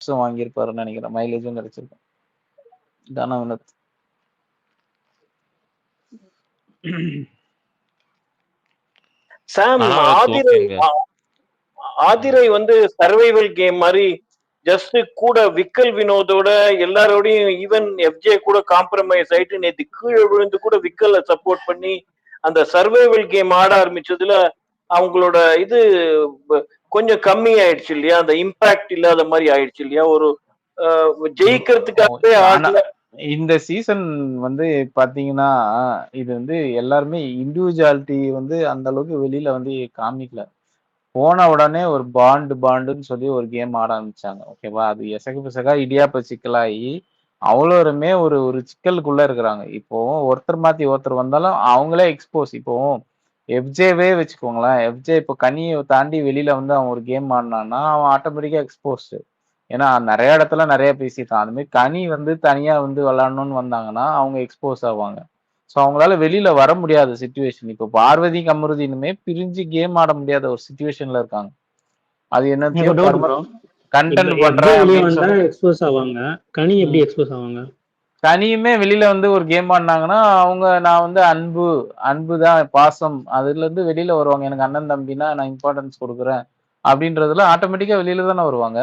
லாப்ஸும் வாங்கியிருப்பாருன்னு நினைக்கிறேன். மைலேஜும் கிடைச்சிருக்கும். தானா வினோத். சாம், ஆனா ஆதிரை ஓகேங்க. ஆதிரை வந்து சர்வைவல் கேம் மாதிரி ஜஸ்ட் கூட விக்கல் வினோதோட எல்லாரோடையும் ஈவன் எஃப்ஜே கூட காம்ப்ரமைஸ் ஆயிட்டு நேத்து கீழே விழுந்து கூட விக்கலை சப்போர்ட் பண்ணி அந்த சர்வைவல் கேம் ஆட ஆரம்பிச்சதுல அவங்களோட இது கொஞ்சம் கம்மி ஆயிடுச்சு இல்லையா? அந்த இம்பாக்ட் இல்லாத மாதிரி ஆயிடுச்சு இல்லையா? ஒரு ஜெயிக்கிறதுக்காகவே ஆடல. இந்த சீசன் வந்து பாத்தீங்கன்னா இது வந்து எல்லாருமே இண்டிவிஜுவாலிட்டி வந்து அந்த அளவுக்கு வெளியில வந்து காமிக்கல. போன உடனே ஒரு பாண்டுன்னு சொல்லி ஒரு கேம் ஆட ஆரம்பிச்சாங்க. ஓகேவா? அது எசகு பிசகா இடியாப்ப சிக்கலாகி அவ்வளோருமே ஒரு சிக்கலுக்குள்ள இருக்கிறாங்க. இப்போ ஒருத்தர் மாத்தி ஒருத்தர் வந்தாலும் அவங்களே எக்ஸ்போஸ். இப்போ எஃப்ஜேவே வச்சுக்கோங்களேன். எஃப்ஜே இப்போ கனியை தாண்டி வெளியில வந்து அவன் ஒரு கேம் ஆடினான்னா அவன் ஆட்டோமேட்டிக்கா எக்ஸ்போஸ்டு. ஏன்னா நிறைய இடத்துல நிறைய பேசிட்டான். அது மாதிரி கனி வந்து தனியா வந்து விளையாடணும்னு வந்தாங்கன்னா அவங்க எக்ஸ்போஸ் ஆவாங்க. ஸோ அவங்களால வெளியில வர முடியாத சுச்சுவேஷன். இப்போ பார்வதி கமருதீனுமே பிரிஞ்சு கேம் ஆட முடியாத ஒரு சுச்சுவேஷன்ல இருக்காங்க. அது என்னத்தையோ கண்டென்ட் பண்றாங்க. எக்ஸ்போஸ் ஆவாங்க. கனி எப்படி எக்ஸ்போஸ் ஆவாங்க? கனியுமே வெளியில வந்து ஒரு கேம் ஆடினாங்கன்னா அவங்க நான் வந்து அன்பு தான் பாசம் அதுல இருந்து வெளியில வருவாங்க. எனக்கு அண்ணன் தம்பினா நான் இம்பார்ட்டன்ஸ் கொடுக்குறேன் அப்படின்றதுல ஆட்டோமேட்டிக்கா வெளியில தானே வருவாங்க.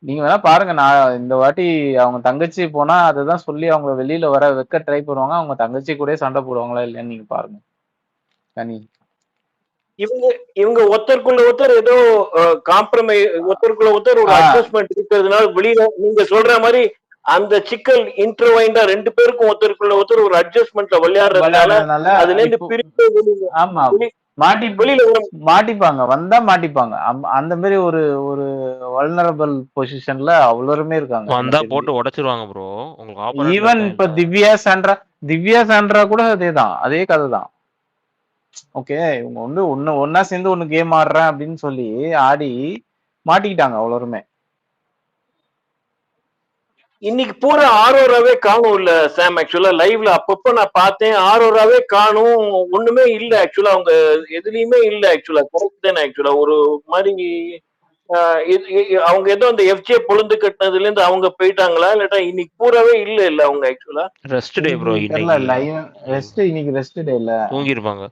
நீங்க வேணா பாருங்க. நான் இந்த வாட்டி அவங்க தங்கச்சி போனா அதுதான் சொல்லி அவங்க வெளியில வர வைக்க ட்ரை பண்ணுவாங்க. அவங்க தங்கச்சி கூட சண்டை போடுவாங்களா இல்லையான்னு நீங்க பாருங்க. கனி இவங்க ஒருத்தருக்குள்ள ஒருத்தர் ஏதோ காம்ப்ரமைஸ், ஒருத்தருக்குள்ள ஒருத்தர் ஒரு அட்ஜஸ்ட்மெண்ட் இருக்கிறதுனால வெளியில நீங்க சொல்ற மாதிரி அந்த சிக்கல் இன்டர்வைண்டா ரெண்டு பேருக்கும் ஒருத்தருக்குள்ள ஒருத்தர் ஒரு அட்ஜஸ்ட்மெண்ட்ல விளையாடுறதுனால அதுல இருந்து பிரித்து ஆமா மாட்டிப்பாங்க. வந்தா மாட்டிப்பாங்க. அந்த மாதிரி ஒரு வல்னரபிள் பொசிஷன்ல அவ்வளவுமே இருக்காங்க. வந்தா போட்டு உடைச்சிருவாங்க ப்ரோ. உங்களுக்கு ஈவன் இப்ப திவ்யா சாண்ட்ரா கூட அதேதான், அதே கதை தான். ஓகே, இவங்க வந்து ஒன்னா சேர்ந்து ஒண்ணு கேம் ஆடுறேன் அப்படின்னு சொல்லி ஆடி மாட்டிக்கிட்டாங்க அவ்வளவுமே. இன்னைக்கு பூரா ஆரோராவே காணும் இல்ல சாம். ஆக்சுவலா லைவ்ல அப்பப்ப நான் பார்த்தேன், ஆரோராவே காணும், ஒண்ணுமே இல்ல. ஆக்சுவலா அவங்க எதுலயுமே இல்ல. ஆக்சுவலா கரெக்ட் தானே? ஆக்சுவலா ஒரு மாதிரி அவங்க ஏதோ அந்த எஃப்ஜே பொழுது கட்டினதுல இருந்து அவங்க போயிட்டாங்களா இல்லாட்டா இன்னைக்கு பூராவே இல்ல அவங்க ஆக்சுவலா ரெஸ்ட் டே ப்ரோ. இன்னைக்கு ரெஸ்ட் டே இல்ல, தூங்கி இருப்பாங்க.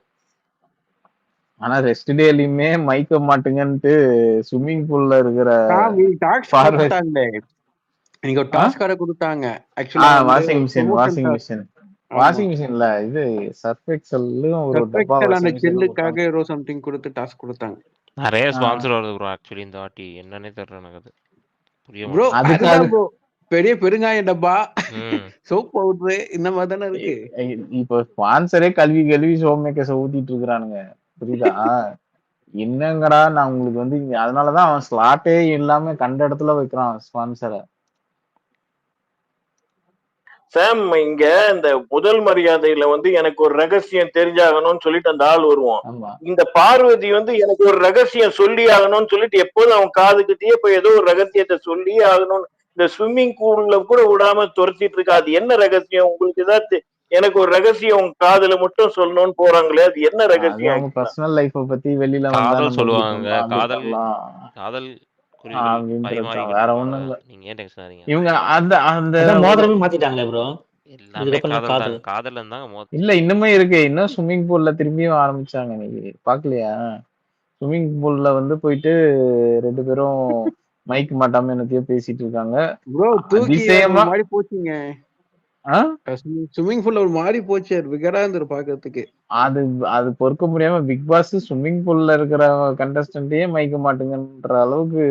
ஆனா ரெஸ்ட் டேலயுமே மைக்க மாட்டுங்கன்ட்டு ஸ்விம்மிங் பூல்ல இருக்கிற நீங்க ஒரு டாஸ்க் கார்டு கொடுத்தாங்க. வாஷிங் மிஷின்ல இது சர்ஃப் எக்ஸல்லும் ஒரு டப்பா செல்லுக்காக ஏதோ சம்திங் கொடுத்து டாஸ்க் கொடுத்தாங்க. நிறைய ஸ்பான்சர் வருது ப்ரோ. ஆக்சுவலி இந்த வாட்டி என்னன்னே தெரியல எனக்கு. ப்ரோ அதுதான் ப்ரோ பெரிய பெருங்காய டப்பா, சோப் பவுடர் இந்த மாதிரி தானே இருக்கு. இப்ப ஸ்பான்சரே கல்வி சோமேக்க ஊத்திட்டு இருக்கிறானுங்க. புரியுதா? என்னங்கடா நான் உங்களுக்கு வந்து அதனாலதான் அவன் ஸ்லாட்டே இல்லாம கண்ட இடத்துல வைக்கிறான் ஸ்பான்சரை. சாம், இங்க இந்த முதல் மரியாதையில வந்து எனக்கு ஒரு ரகசியம் தெரிஞ்சாகணும்னு சொல்லிட்டு அந்த ஆள் வருவான். இந்த பார்வதி வந்து எனக்கு ஒரு ரகசியம் சொல்லி ஆகணும்னு சொல்லிட்டு எப்போதும் அவன் காதுகிட்டயே போய் ஏதோ ஒரு ரகசியத்தை சொல்லி ஆகணும்னு இந்த ஸ்விம்மிங் பூல்ல கூட விடாம துரத்திட்டு இருக்கா. அது என்ன ரகசியம் உங்களுக்கு ஏதாவது? எனக்கு ஒரு ரகசியம் உங்க காதுல மட்டும் சொல்லணும்னு போறாங்களே, அது என்ன ரகசியம்? பர்சனல் லைஃப் பத்தி வெளியில காதல் சொல்லுவாங்க. காதல் வேற ஒண்ணும் இல்ல. நீங்க ஏன் டென்ஷன் ஆறீங்க? இவங்க அந்த மோதிரமே மாத்திட்டாங்களே ப்ரோ. காதல்ல இருந்தாங்க. இல்ல இன்னுமே இருக்கு. இன்னும் ஸ்விம்மிங் பூல்ல திரும்பியும் ஆரம்பிச்சாங்க. நீங்க பாக்கலையா? ஸ்விம்மிங் பூல்ல வந்து போயிட்டு ரெண்டு பேரும் மைக் மாட்டாம என்னத்தையோ பேசிட்டு இருக்காங்க. அதிசயமா மாதிரி போச்சுங்க. ஸ்விம்மிங் பூல்ல ஒரு மாதிரி போச்சு. விகடா இருந்து பாக்கிறதுக்கு அது பொறுக்க முடியாம பிக் பாஸ் ஸ்விம்மிங் பூல்ல இருக்கிற கண்டஸ்டன்டே மைக்க மாட்டுங்கன்ற அளவுக்கு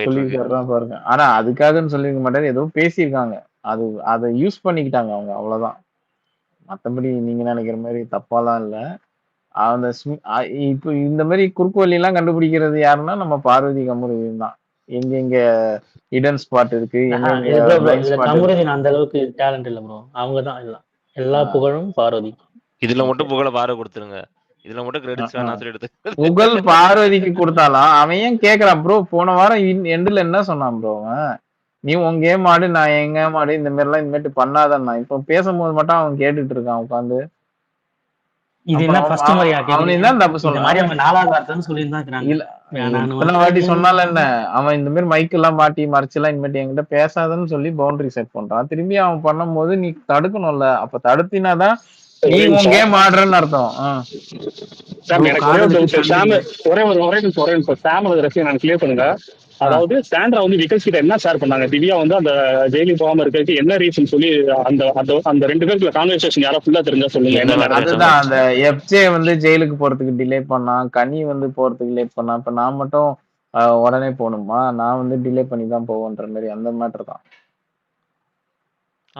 சொல்லிருக்காருதான் பாருங்க. ஆனா அதுக்காகன்னு சொல்லிருக்க மாட்டாரு, ஏதோ பேசியிருக்காங்க. அதை யூஸ் பண்ணிக்கிட்டாங்க அவங்க, அவ்வளவுதான். மத்தபடி நீங்க நினைக்கிற மாதிரி தப்பாலாம் இல்ல. அந்த இப்ப இந்த மாதிரி குறுக்கு வழி எல்லாம் கண்டுபிடிக்கிறது யாருன்னா நம்ம பார்வதி கமருதீன் தான். எங்க ஹிடன் ஸ்பாட் இருக்கு, கமருதீன் அந்த அளவுக்கு டேலண்ட் இல்ல ப்ரோ. அவங்க தான் எல்லாம், எல்லா புகழும் பார்வதி. இதுல மட்டும் புகழ பார கொடுத்துருங்க. இதுல மட்டும் கிரெடிட்ஸ் வேணா சொல்லி எடுத்து புகழ் பார்வதிக்கு கொடுத்தாலும் அவன் ஏன் கேக்குறான் ப்ரோ? போன வாரம் எண்டுல என்ன சொன்னான் ப்ரோ? நீ உன் கேம் ஆடு, நான் என் கேம் ஆடு, இந்த மாதிரி எல்லாம் இந்த மாதிரி பண்ணாதான். இப்ப பேசும்போது மட்டும் அவன் கேட்டுட்டு இருக்கான் உட்காந்து. இது என்ன ஃபர்ஸ்ட் முறையா அவன் கேக்குறீங்க? என்ன தப்பு இந்த சொல்றான் மாதிரி அவங்க 4வது வார்த்தைன்னு சொல்லியிருந்தா இருக்கிறாங்க. இல்ல நான் இத்தனை வாட்டி சொன்னால என்ன அவன் இந்த மாதிரி மைக் எல்லாம் மாட்டி மறைச்செல்லாம் இனிமேட்டு என்கிட்ட பேசாதன்னு சொல்லி பவுண்டரி செட் பண்றான். திரும்பி அவன் பண்ணும்போது நீ தடுக்கணும்ல. அப்ப தடுத்தினாதான் நீ உன் கேம் ஆடுறன்னு அர்த்தம். சாம் எனக்கு ஒரே ஒரு சாம் ஒரே நிமிஷம் சாம் ரசிகன் நான் கிளியர் பண்ணுங்க. அதாவது சாண்ட்ரா வந்து விக்கல்ஸ் கிட்ட என்ன ஷேர் பண்ணாங்க, திவ்யா வந்து அந்த ஜெயிலுக்கு போகாம இருக்கிறதுக்கு என்ன ரீசன் சொல்லி அந்த அந்த 2 பேருக்குள்ள கான்வர்சேஷன் யாரோ ஃபுல்லா தெரிஞ்சா சொல்லுங்க. அதுதான் அந்த எஃப்ஜே வந்து ஜெயிலுக்கு போறதுக்கு டிலே பண்ணான், கனி வந்து போறதுக்கு லேட் பண்ணான். இப்ப நான் மட்டும் உடனே போகணுமா? நான் வந்து டிலே பண்ணி தான் போவேன்ற மாதிரி அந்த மேட்டர் தான்.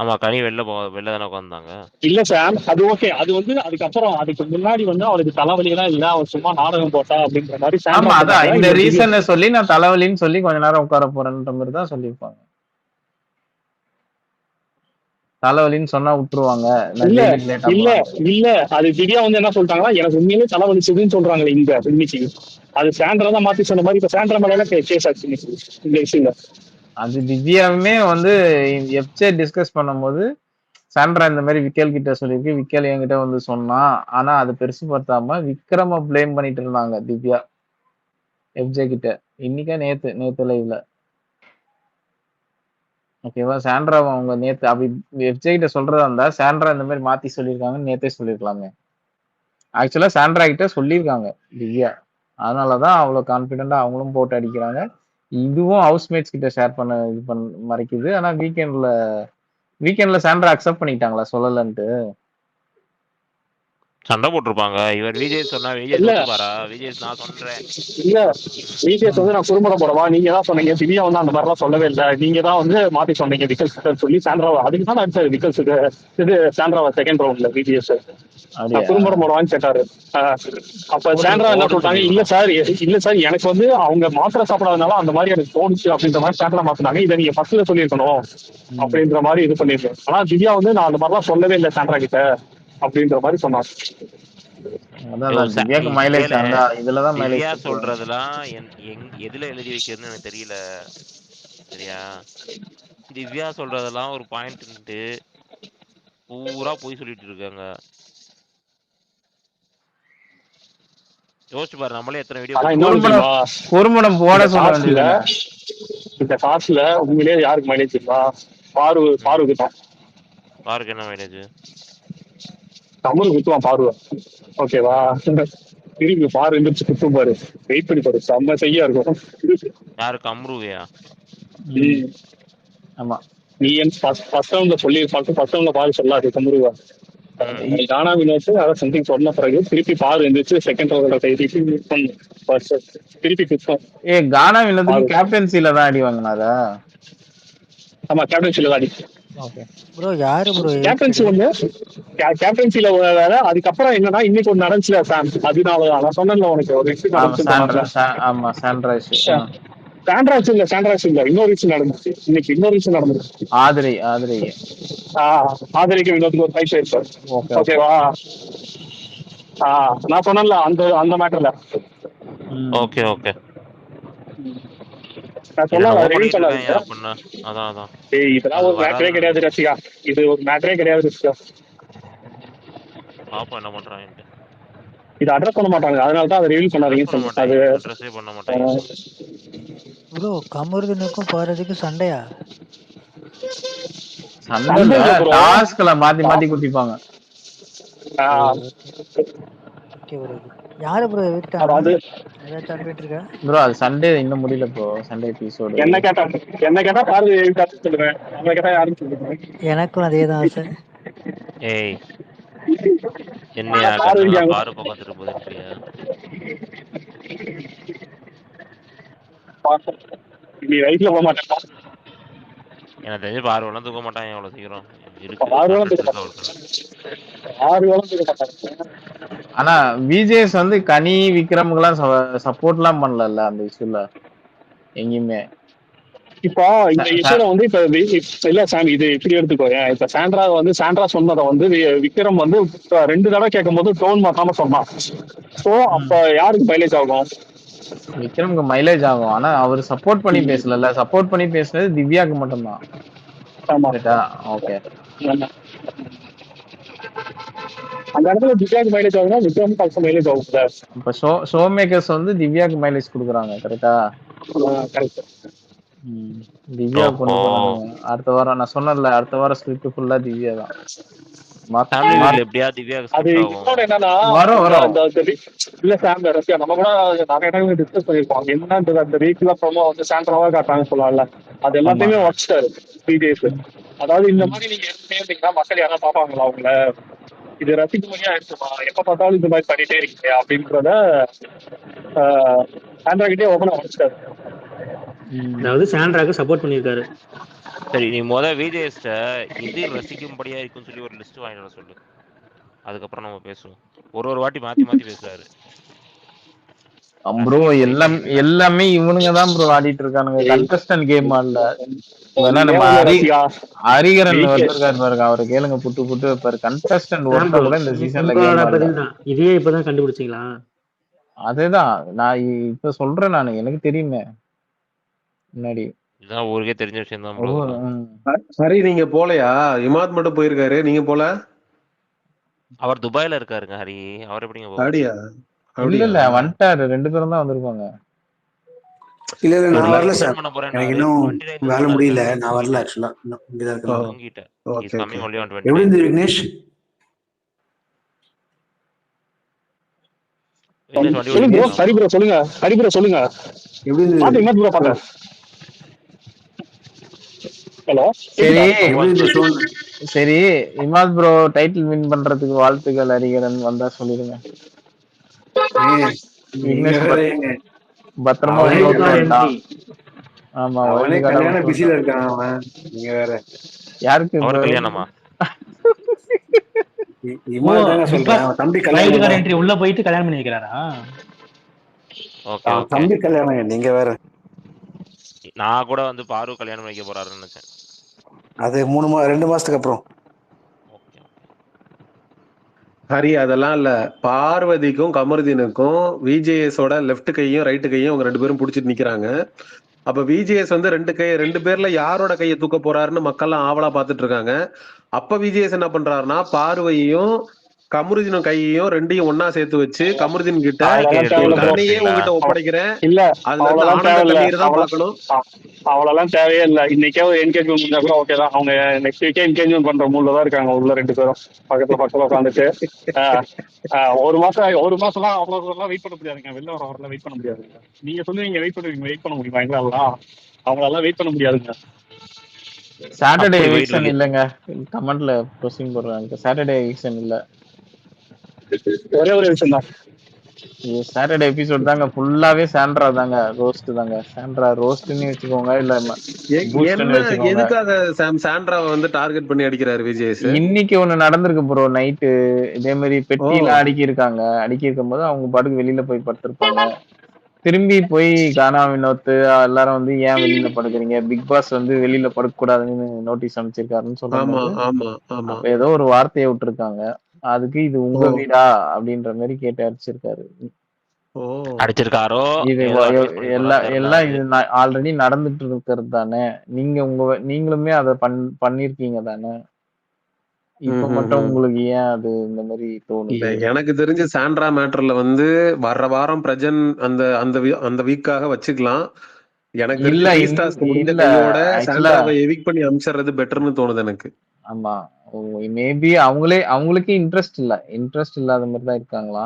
ஆமா, கனி வெளில தானே உட்காந்தாங்க. இல்ல சாம், அது ஓகே. அது வந்து அதுக்கப்புறம் அதுக்கு முன்னாடி வந்து அவளுக்கு தலைவலியெல்லாம் இல்ல, அவன் சும்மா நாடகம் போட்டா அப்படின்ற மாதிரி. ஆமா, அதான் இந்த ரீசனை சொல்லி நான் தலைவலின்னு சொல்லி கொஞ்ச நேரம் உட்கார போறேன்ற மாதிரி தான் சொல்லியிருப்பாங்க. தலைவலின்னு சொன்னா விட்டுருவாங்க. இல்ல அது திவ்யா வந்து என்ன சொல்லிட்டாங்கன்னா, எனக்கு உண்மையிலே தலைவலிச்சதுன்னு சொல்றாங்களே இங்க இன்னைக்கு. அது சாண்ட்ரா தான் மாத்தி சொன்ன மாதிரி. இப்ப சாண்ட்ரா மேல கேஸ் ஆச்சு இந்த விஷயம். அது திவ்யாவுமே வந்து எஃப்ஜே டிஸ்கஸ் பண்ணும்போது சாண்ட்ரா இந்த மாதிரி விக்கல் கிட்ட சொல்லியிருக்கு, விக்கல் என்கிட்ட வந்து சொன்னான். ஆனா அது பெருசு பார்த்தாம விக்ரம பிளேம் பண்ணிட்டு இருந்தாங்க திவ்யா எஃப்ஜே கிட்ட. இன்னைக்கா நேத்து லைவ்ல ஓகேவா? சாண்ட்ரா அவங்க நேத்து அப்படி எஃப்ஜே கிட்ட சொல்றதா இருந்தா சாண்ட்ரா இந்த மாதிரி மாத்தி சொல்லியிருக்காங்கன்னு நேத்தே சொல்லியிருக்கலாமே. ஆக்சுவலா சாண்ட்ரா கிட்ட சொல்லியிருக்காங்க திவ்யா. அதனாலதான் அவ்வளவு கான்பிடென்டா அவங்களும் போட்டு அடிக்கிறாங்க. இதுவும் ஹவுஸ்மேட்ஸ் கிட்ட ஷேர் பண்ண மறைக்குது. ஆனா வீக்கெண்ட்ல சாண்ட்ரா அக்செப்ட் பண்ணிட்டாங்களா சொல்லலன்ட்டு? சண்டை போட்டிருப்பாங்க. இவர் விஜய் சொன்னா விஜய் ஒத்துப்பாரா? விஜய் நான் சொல்றேன் இல்ல, விஜய் வந்து நான் குறும்படம் போடவா, நீங்க தான் சொன்னீங்க திவ்யா வந்து அந்த மாதிரிலாம் சொல்லவே இல்லை, நீங்க தான் வந்து மாத்தி சொன்னீங்க விக்கல்ஸ் சொல்லி சாண்ட்ராவை. அதுக்கு தான் அடிச்சாரு விக்கல்ஸுக்கு. இது சாண்ட்ராவை செகண்ட் ரவுண்ட்ல விஜிஎஸ் குறும்படம் போடவான்னு கேட்டாரு. அப்ப சாண்ட்ரா என்ன சொல்றாங்க, இல்ல சார் எனக்கு வந்து அவங்க மாத்திரை சாப்பிடாதனால அந்த மாதிரி எனக்கு தோணுச்சு அப்படின்ற மாதிரி சாண்ட்ரா மாத்தினாங்க. இதை நீங்க ஃபர்ஸ்ட்ல சொல்லியிருக்கணும் அப்படின்ற மாதிரி இது பண்ணிருக்கேன். ஆனா திவ்யா வந்து நான் அந்த மாதிரிலாம் சொல்லவே இல்லை சாண்ட்ரா கிட்ட அப்படின்ற மாதிரி சொன்னாங்க. திவ்யா சொல்றதெல்லாம் எதுல எழுதி வைக்கிறதுன்னு எனக்கு தெரியல. சரியா? திவ்யா சொல்றதெல்லாம் ஒரு பாயிண்ட் பூரா போய் சொல்லிட்டு இருக்காங்க. யோசிச்சு பாரு, நம்மளே எத்தனை வீடியோ குறும்படம் போட சொல்ல. இந்த காசுல உண்மையிலேயே யாருக்கு மைலேஜ் இருக்கா? பாருக்கு தான். பாருக்கு என்ன மைலேஜ்? தமிழ் குத்துவான் பாருவா. ஓகேவா? திரும்பி பாரு எந்திரிச்சு குத்தும் பாரு. வெயிட் பண்ணி பாரு, செம்ம செய்யா இருக்கும். யாருக்கு? அம்ருவியா? ஆமா, நீ ஃபர்ஸ்ட் ரவுண்ட்ல சொல்லி ஃபர்ஸ்ட் ரவுண்ட்ல பாரு சொல்லாது கம்ருவா. கானா வினோத் அதான் சம்திங் சொன்ன பிறகு திருப்பி பாரு எந்திரிச்சு செகண்ட் ரவுண்ட்ல திருப்பி குத்தும். கானா வினோத்துக்கு கேப்டன்சில தான் அடி வாங்கினாரா? ஆமா, கேப்டன்சில தான் அடி. ப்ரோ யாரு ப்ரோ கேப்டன்சி வந்து கேப்டன்சில வேற. அதுக்கப்புறம் என்னன்னா இன்னைக்கு ஒன்று நடந்துச்சுல சாம், அதனால நான் சொன்னேன்ல உனக்கு ஒரு விஷயம் சாண்ட்ராஸ் இல்ல இன்னொரு விஷயம் நடந்துச்சு இன்னைக்கு. இன்னொரு விஷயம் நடந்துச்சு. ஆதிரைக்கு வினோத்துக்கு ஒரு ஃபைட் ஆயிடுச்சு. ஓகேவா? நான் சொன்னேன்ல அந்த மேட்டர்ல. ஓகே இதெல்லாம் ஒரு மேட்டரே கிடையாது ரசிகா. இது ஒரு மேட்டரே கிடையாது ரசிகா. பாப்போம் என்ன பண்றாங்க. இது அட்ரஸ் பண்ண மாட்டாங்க, அதனால தான் அதை ரிவீல் பண்ணாதீங்கன்னு அது அட்ரஸே பண்ண மாட்டாங்க. ப்ரோ கமருதனுக்கும் பாரதிக்கும் சண்டையா? டாஸ்க்ல மாத்தி குத்திப்பாங்க. யாரு ப்ரோ விட்டாங்க? ஏதாச்சும் அப்டேட் இருக்கா ப்ரோ? அது சண்டே இன்னும் முடியல ப்ரோ. Sunday episode. என்ன கேட்டா பாரு சொல்றேன், அவங்க கேட்டா யாரும் சொல்றேன். எனக்கும் அதேதான் ஆசை. ஏய் என்னையா கண்ணெல்லாம் பாரு பக்கம் திரும்புதுன்றியா? நீ ரைட்ல போக மாட்டேன். எனக்கு தெரிஞ்சு பார்வெல்லாம் தூக்க மாட்டாங்க அவ்வளவு சீக்கிரம். ஆனா விஜேஎஸ் வந்து கனி விக்ரமுக்கெல்லாம் சப்போர்ட் எல்லாம் பண்ணல அந்த விஷயம்ல எங்கேயுமே. இப்போ இந்த விஷயம் வந்து இப்ப இல்ல சாம், இது எப்படி எடுத்துக்கோ. இப்ப சாண்ட்ரா சொன்னதை வந்து விக்ரம் வந்து 2 தடவை கேட்கும் போது டோன் மாத்தாம சொன்னான். சோ அப்ப யாருக்கு மைலேஜ் ஆகும்? விக்ரமுக்கு மைலேஜ் ஆகும். ஆனா அவர் சப்போர்ட் பண்ணி பேசல. சப்போர்ட் பண்ணி பேசுனது திவ்யாக்கு மட்டும்தான். ஓகே. அந்த இடத்துல திவ்யாக்கு மைலேஜ் ஆகுனா விக்ரம் பல்சர் மைலேஜ் ஆகும்ல. இப்ப ஷோ மேக்கர்ஸ் வந்து திவ்யாக்கு மைலேஜ் கொடுக்குறாங்க கரெக்டா? கரெக்ட். திவ்யா கொண்டு போறானுங்க. அடுத்த வாரம் நான் சொன்னேன்ல, அடுத்த வாரம் ஸ்கிரிப்ட் ஃபுல்லா திவ்யா தான். அது இன்னொன்னு என்னன்னா இல்ல சாம் ரஷ்யா நம்ம கூட நிறைய டைம் டிஸ்கஸ் பண்ணிருப்போம். என்னன்றது அந்த வீக்ல ப்ரோமோ வந்து சாண்ட்ராவா காட்டாங்க சொல்லலாம்ல, அது எல்லாத்தையுமே உடச்சிட்டாரு பிடிஎஸ். அதாவது இந்த மாதிரி நீங்க இருந்தீங்கன்னா மக்கள் யாராவது பாப்பாங்களா அவங்கள, இது ரசிக்கும்படியா ஆயிடுச்சுமா, எப்ப பார்த்தாலும் இந்த மாதிரி பண்ணிட்டே இருக்கீங்க அப்படின்றத சாண்ட்ரா கிட்டே ஓபனா உடச்சிட்டாரு. அதாவது சாண்ட்ராக்கு சப்போர்ட் பண்ணிருக்காரு. சரி, நீ விஜேஸ்ட எது ரசிக்கும்படியா இருக்குன்னு சொல்லி ஒரு லிஸ்ட் வாங்கிட்டு வர சொல்லு, அதுக்கப்புறம் நம்ம பேசுவோம். ஒரு வாட்டி மாத்தி மாத்தி பேசுறாரு ப்ரோ. எல்லாமே இவனுங்க தான் ப்ரோ ஆடிட்டு இருக்கானுங்க. கண்டஸ்டன்ட் கேம் ஆடல. நம்ம ஹரிகரன் வந்திருக்காரு பாருங்க, அவரை கேளுங்க, புட்டு புட்டு வைப்பாரு. கண்டஸ்டன்ட் ஒருத்த கூட இந்த சீசன்ல கேம் ஆடல. இதையே இப்பதான் கண்டுபிடிச்சீங்களா? அதேதான் நான் இப்ப சொல்றேன். நானு எனக்கு தெரியுமே முன்னாடி. இதான் ஊருக்கே தெரிஞ்ச விஷயம் தான் ப்ரோ. சரி, நீங்க போலையா? இமாத் மட்டும் போயிருக்காரு, நீங்க போல? அவர் துபாயில இருக்காருங்க ஹரி. அவர் எப்படிங்க அப்படியா? இல்ல வந்துட்டாரு, 2 பேரும் தான் வந்திருப்பாங்க. இல்ல நான் வரல சார், எனக்கு இன்னும் வேலை முடியல, நான் வரல ஆக்சுவலா. எப்படி இருந்து விக்னேஷ்? ஹரி ப்ரோ சொல்லுங்க. ஹரி ப்ரோ சொல்லுங்க. எப்படி இருந்து? ஹலோ. சரி இமாத் ப்ரோ டைட்டில் வின் பண்றதுக்கு வாழ்த்துக்கள் ஹரிகரன், வந்தா சொல்லிடுங்க. பத்திரமா ஆமா, கல்யாணம் பிஸில இருக்கான் அவன். நீங்க வேற யாருக்கு கல்யாணமா? இமாத் தாங்க சொல்றேன், தம்பி கல்யாணம் உள்ள போயிட்டு கல்யாணம் பண்ணி வைக்கிறாரா? தம்பி கல்யாணம், நீங்க வேற. நான் கூட பாரு கல்யாணம் வைக்க போறாருன்னு நினைச்சேன். அது 2 மாசத்துக்கு அப்புறம். ஹரி அதெல்லாம் இல்ல, பார்வதிக்கும் கமருதீனுக்கும் விஜேஎஸோட லெஃப்ட் கையும் ரைட்டு கையும் அவங்க 2 பேரும் பிடிச்சிட்டு நிக்கிறாங்க. அப்ப விஜேஎஸ் 2 பேர்ல யாரோட கையை தூக்க போறாருன்னு மக்கள்லாம் ஆவலா பாத்துட்டு இருக்காங்க. அப்ப விஜேஎஸ் என்ன பண்றாருன்னா, பார்வையும் கமருதீனும் கையையும் 2யும் ஒன்னா சேர்த்து வச்சு கமருதீன் கிட்ட கரணையே உங்ககிட்ட ஒப்படைக்கிறேன், இல்ல அதுல இருந்து ஆனந்த கண்ணீர் தான் பார்க்கணும். அவ்வளவுலாம் தேவையே இல்ல. இன்னைக்கே ஒரு என்கேஜ்மெண்ட் முடிஞ்சா கூட ஓகே தான். அவங்க நெக்ஸ்ட் வீக்கே என்கேஜ்மெண்ட் பண்ற மூட்ல தான் இருக்காங்க உள்ள 2 பேரும் பக்கத்துல உட்காந்துட்டு. ஒரு மாசம்லாம் அவ்வளவு வெயிட் பண்ண முடியாதுங்க. வெளில வரலாம் வெயிட் பண்ண முடியாதுங்க. நீங்க சொல்லுவீங்க வெயிட் பண்ண முடியுமா எங்களாலாம்? அவங்களால வெயிட் பண்ண முடியாதுங்க. சாட்டர்டே எவிக்ஷன் இல்லங்க, கமெண்ட்ல போஸ்டிங் போடுறாங்க. சாட்டர்டே எவிக்ஷன் இல்ல, ஒரே ஒரு விஷயம் தான். சாட்டர்டே எபிசோட் தாங்க ஃபுல்லாவே சாண்ட்ரா தாங்க, ரோஸ்ட் தாங்க. சாண்ட்ரா ரோஸ்ட்னு வெச்சுக்கோங்க, இல்ல பூஸ்ட்னு வெச்சுக்கோங்க. எதுக்காக சாண்ட்ராவை டார்கெட் பண்ணி அடிக்கிறாரு விஜேஎஸ்? இன்னைக்கு ஒண்ணு நடந்திருக்கு ப்ரோ. நைட்டு இதே மாதிரி பெட்டிலாம் அடுக்கி இருக்கும் போது அவங்க பாட்டுக்கு வெளியில போய் படுத்திருப்பாங்க. திரும்பி போய் கானா வினோத் எல்லாரும் ஏன் வெளியில படுக்கிறீங்க, பிக் பாஸ் வெளியில படுக்க கூடாதுன்னு நோட்டீஸ் அனுப்பிச்சிருக்காருன்னு சொல்லும்போது ஏதோ ஒரு வார்த்தையை விட்டுருக்காங்க. அதுக்கு இது உங்க வீடா அப்படின்ற மாதிரி கேட்டு அடிச்சிருக்காரு. அடிச்சிருக்காரோ இது எல்லாம் இது ஆல்ரெடி நடந்துட்டு இருக்கிறது தானே, நீங்களுமே அதை பண்ணிருக்கீங்க தானே, இப்ப மட்டும் உங்களுக்கு ஏன் அது இந்த மாதிரி தோணுது? எனக்கு தெரிஞ்ச சாண்ட்ரா மேட்டர்ல வர்ற வாரம் பிரஜன் அந்த வீக்காக வச்சுக்கலாம். எனக்கு எவிக் பண்ணி அனுப்பிச்சறது பெட்டர்னு தோணுது எனக்கு. ஆமா, மேபி அவங்களுக்கே இன்ட்ரெஸ்ட் இல்லாத மாதிரி தான் இருக்காங்களா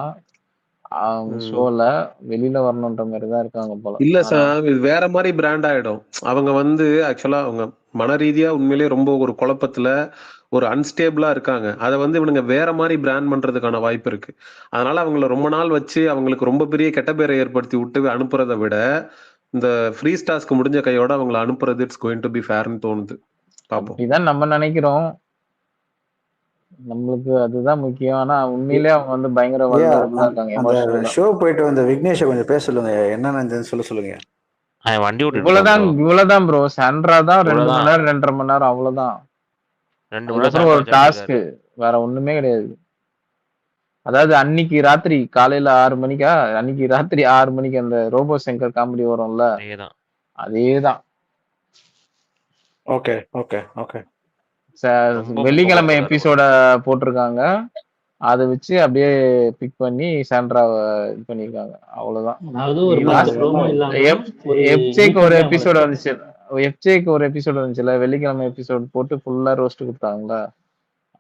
ஷோல, வெளியில வரணும்ன்ற மாதிரி தான் இருக்காங்க போல. இல்ல சார், இது வேற மாதிரி பிராண்ட் ஆயிடும். அவங்க ஆக்சுவலா அவங்க மன ரீதியா உண்மையிலேயே ரொம்ப ஒரு குழப்பத்துல ஒரு அன்ஸ்டேபிளா இருக்காங்க. அதை இவனுங்க வேற மாதிரி பிராண்ட் பண்றதுக்கான வாய்ப்பு இருக்கு. அதனால அவங்கள ரொம்ப நாள் வச்சு அவங்களுக்கு ரொம்ப பெரிய கெட்ட பேரை ஏற்படுத்தி விட்டு அனுப்புறதை விட இந்த ஃப்ரீ ஸ்டாஸ்க்கு முடிஞ்ச கையோட அவங்களை அனுப்புறது இட்ஸ் கோயிங் டு பி ஃபேர்னு தோணுது. பாப்போம். இதான் நம்ம நினைக்கிறோம், நம்மளுக்கு அதுதான் முக்கியம். ஆனா உண்மையிலே அவங்க பயங்கர இருக்காங்க. ஷோ போயிட்டு வந்த விக்னேஷ் கொஞ்சம் பேச சொல்லுங்க, என்ன நடந்ததுன்னு சொல்லுங்க. இவ்வளவுதான் ப்ரோ. சாண்ட்ரா தான் 2 மணி நேரம் 2.5 மணி நேரம் அவ்வளவுதான். ஒரு டாஸ்க், வேற ஒண்ணுமே கிடையாது. அதாவது அன்னைக்கு ராத்திரி காலையில 6 மணிக்கா, அன்னைக்கு ராத்திரி 6 மணிக்கு அந்த ரோபோ சங்கர் காமெடி வரும்ல, அதேதான். Okay okay okay. வெள்ளிக்கிழமை எபிசோட போட்டிருக்காங்க. அதை வச்சு அப்படியே பிக் பண்ணி சாண்ட்ராவை இது பண்ணியிருக்காங்க. அவ்வளவுதான். அதாவது ஒரு நீ 10 லாஸ்ட் ப்ரோமோ இல்லாம ஒரு எஃப்ஜேக்கு ஒரு ஈக்குவலா அவங்கள எபிசோடு வந்துச்சு. எஃப்ஜேக்கு ஒரு எபிசோடு வந்துச்சுல, வெள்ளிக்கிழமை எபிசோட் போட்டு ஃபுல்லா ரோஸ்ட் கொடுத்தாங்களா,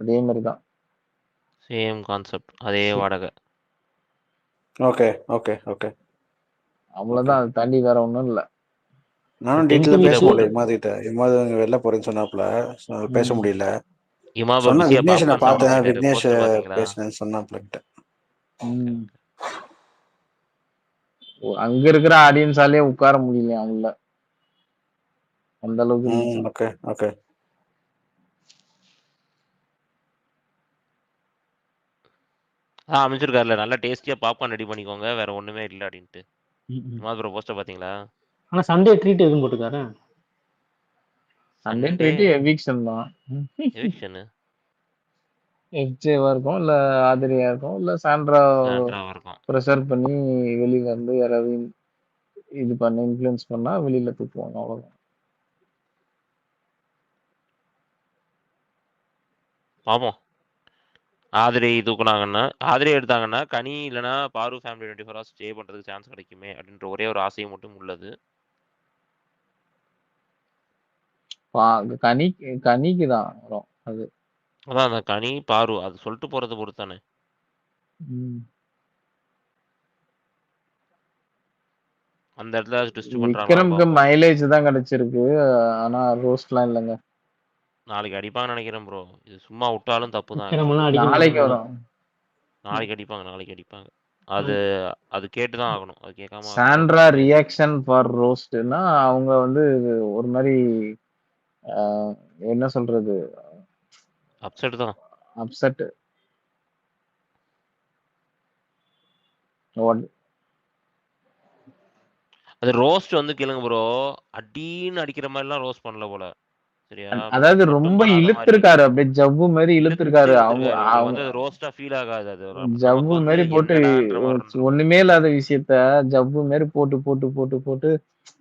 அதே மாதிரி தான். சேம் கான்செப்ட், அதே வாடகை. ஓகே ஓகே ஓகே அவ்வளவுதான். அது தாண்டி வேற ஒண்ணும் இல்ல. நானும் 10th டீட்டெயிலாக பேச வீக் முடியல இமாதிட்ட. இமாதி அங்கே வெளில போறேன்னு சொன்னாப்புல, பேச முடியல. இமாபா சொன்னா பிஸியா விக்னேஷ் நான் பாப்கார்ன் சாப்பிட பார்த்தேன், போயிட்டாரு. விக்னேஷ் போஸ்டர் பாத்தீங்களா? பேசினேன்னு சொன்னாப்புலன்ட்டு. அங்க இருக்கிற ஆடியன்ஸாலே உட்கார முடியல அவங்கள, அந்த அளவுக்கு இருந்துச்சு. Okay okay. அமைச்சிருக்காருல, நல்லா டேஸ்டியா பாப்கார்ன் ரெடி பண்ணிக்கோங்க, வேற ஒண்ணுமே இல்ல அப்படின்ட்டு. இமாது ப்ரோ போஸ்டர் பாத்தீங்களா? ஆனா சண்டே ட்ரீட் எதுவும் போட்டுக்காரு. சண்டே ட்ரீட் எவிக்ஷன் தான். எவிக்ஷன் எஃப்ஜேவா இருக்கும், இல்ல ஆதிரியா இருக்கும், இல்ல சாண்ட்ரா இருக்கும். ப்ரெஷர் பண்ணி வெளியில இருந்து யாராவது இது பண்ணி இன்ஃப்ளூயன்ஸ் பண்ணா வெளியில தூக்குவாங்க, அவ்வளவுதான். பாப்போம். ஆதிரை தூக்குனாங்கன்னா, ஆதிரை எடுத்தாங்கன்னா கனி இல்லைன்னா பாரு ஃபேமிலி 24 ஹவர்ஸ் ஸ்டே பண்றதுக்கு சான்ஸ் கிடைக்குமே அப்படின்ற ஒரே ஒரு ஆசையும் மட்டும் உள்ளது. கனிக்கு தான் வரும் அது. அதான் அந்த கனி பாரு அது சொல்லிட்டு போறதை பொறுத்தானே. அந்த இடத்துல ட்விஸ்ட் பண்றாங்க. விக்ரம்க்கு மைலேஜ் தான் கிடைச்சிருக்கு, ஆனா ரோஸ்ட்லாம் இல்லைங்க. நாளைக்கு அடிப்பாங்க நினைக்கிறேன் ப்ரோ. இது சும்மா விட்டாலும் தப்பு தான். நாளைக்கு வரும். நாளைக்கு அடிப்பாங்க. அது கேட்டுதான் ஆகணும். அது கேட்காம சாண்ட்ரா ரியாக்ஷன் ஃபார் ரோஸ்ட்னா அவங்க வந்து ஒரு மாதிரி என்ன சொல்றது, அப்செட் தான். அப்செட். அது ரோஸ்ட் வந்து கேளுங்க ப்ரோ, அடின்னு அடிக்கிற மாதிரி எல்லாம் ரோஸ்ட் பண்ணல போல. சரியா? அதாவது ரொம்ப இழுத்திருக்காரு, அப்படியே ஜவ்வு மாதிரி இழுத்திருக்காரு. அவங்க வந்து ரோஸ்டா ஃபீல் ஆகாது. அது ஜவ்வு மாதிரி போட்டு ஒண்ணுமே இல்லாத விஷயத்த ஜவ்வு மாதிரி போட்டு போட்டு போட்டு போட்டு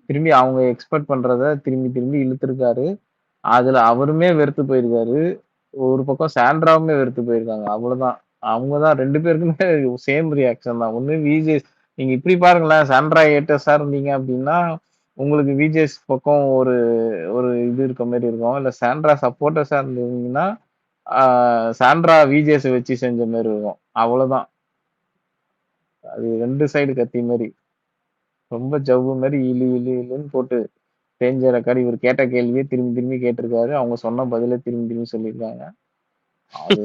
திரும்பி அவங்க எக்ஸ்பெக்ட் பண்றத திரும்பி இழுத்திருக்காரு. அதுல அவருமே வெறுத்து போயிருக்காரு, ஒரு பக்கம் சாண்ட்ராவுமே வெறுத்து போயிருக்காங்க. அவ்வளவுதான். அவங்கதான் 2 பேருக்குமே சேம் ரியாக்ஷன் தான். ஒண்ணு விஜேஸ், நீங்க இப்படி பாருங்களேன், சாண்ட்ரா ஏட்டர்ஸா இருந்தீங்க அப்படின்னா உங்களுக்கு விஜேஸ் பக்கம் ஒரு ஒரு இது இருக்க மாதிரி இருக்கும். இல்ல சாண்ட்ரா சப்போர்ட்டர்ஸா இருந்தீங்கன்னா சாண்ட்ரா விஜேஸ் வச்சு செஞ்ச மாதிரி இருக்கும். அவ்வளவுதான். அது 2 சைடு கத்தி மாதிரி, ரொம்ப ஜவ்வு மாதிரி இழுன்னு போட்டு டேஞ்சர் ரெக்கார்டு. இவர் கேட்ட கேள்வியே திரும்பி கேட்டிருக்காரு, அவங்க சொன்ன பதில திரும்பி சொல்லியிருக்காங்க. அது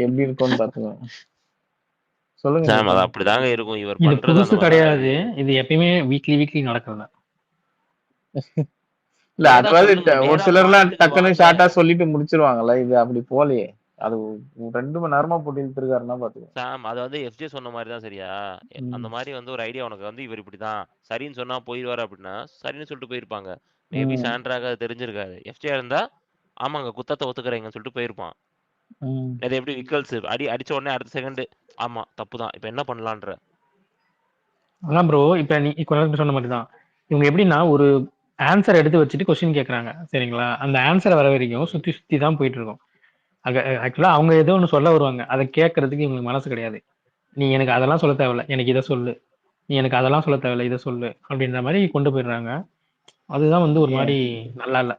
எப்படி இருக்கும்னு பாத்துங்க. சொல்லுங்க. அது அப்படிதாங்க இருக்கும். இவர் இது பண்றது புதுசு கிடையாது, இது எப்பயுமே வீக்லி நடக்கிறதா. இல்ல அதாவது ஒரு சிலர்லாம் டக்குன்னு ஷார்ட்டா சொல்லிட்டு முடிச்சிருவாங்கல்ல, இது அப்படி போலையே. அது 2 மணி நேரமா போட்டு இழுத்துருக்காருன்னா பாத்துக்கோ. சாம் அது வந்து எஃப்ஜே சொன்ன மாதிரி தான். சரியா? அந்த மாதிரி வந்து ஒரு ஐடியா உனக்கு வந்து இவர் இப்படிதான் சரின்னு சொன்னா போயிடுவாரு அப்படின்னா சரின்னு சொல்லிட்டு போயிருப்பாங்க. மேபி சாண்ட்ராக அது தெரிஞ்சிருக்காது. எஃப்ஜே இருந்தா ஆமாங்க குத்தத்தை ஒத்துக்கிறேங்கன்னு சொல்லிட்டு போயிருப்பான். அது எப்படி விக்கல்ஸ் அடிச்ச உடனே அடுத்த செகண்ட் ஆமா தப்புதான் இப்ப என்ன பண்ணலான்ற. அதான் ப்ரோ, இப்ப நீ சொன்ன மாதிரி தான். இவங்க எப்படின்னா ஒரு ஆன்சர் எடுத்து வச்சுட்டு கொஸ்டின் கேட்கறாங்க, சரிங்களா? அந்த ஆன்சர் வர வரைக்கும் சுத்தி தான் போயிட்டு இருக்கும். ஆக்சுவலா அவங்க ஏதோ ஒன்று சொல்ல வருவாங்க, அதை கேட்கறதுக்கு இவங்களுக்கு மனசு கிடையாது. நீ எனக்கு அதெல்லாம் சொல்ல தேவையில்ல, எனக்கு இதை சொல்லு. நீ எனக்கு அதெல்லாம் சொல்ல தேவையில்ல, இதை சொல்லு அப்படின்ற மாதிரி கொண்டு போயிடுறாங்க. அதுதான் வந்து ஒரு மாதிரி நல்லா இல்ல.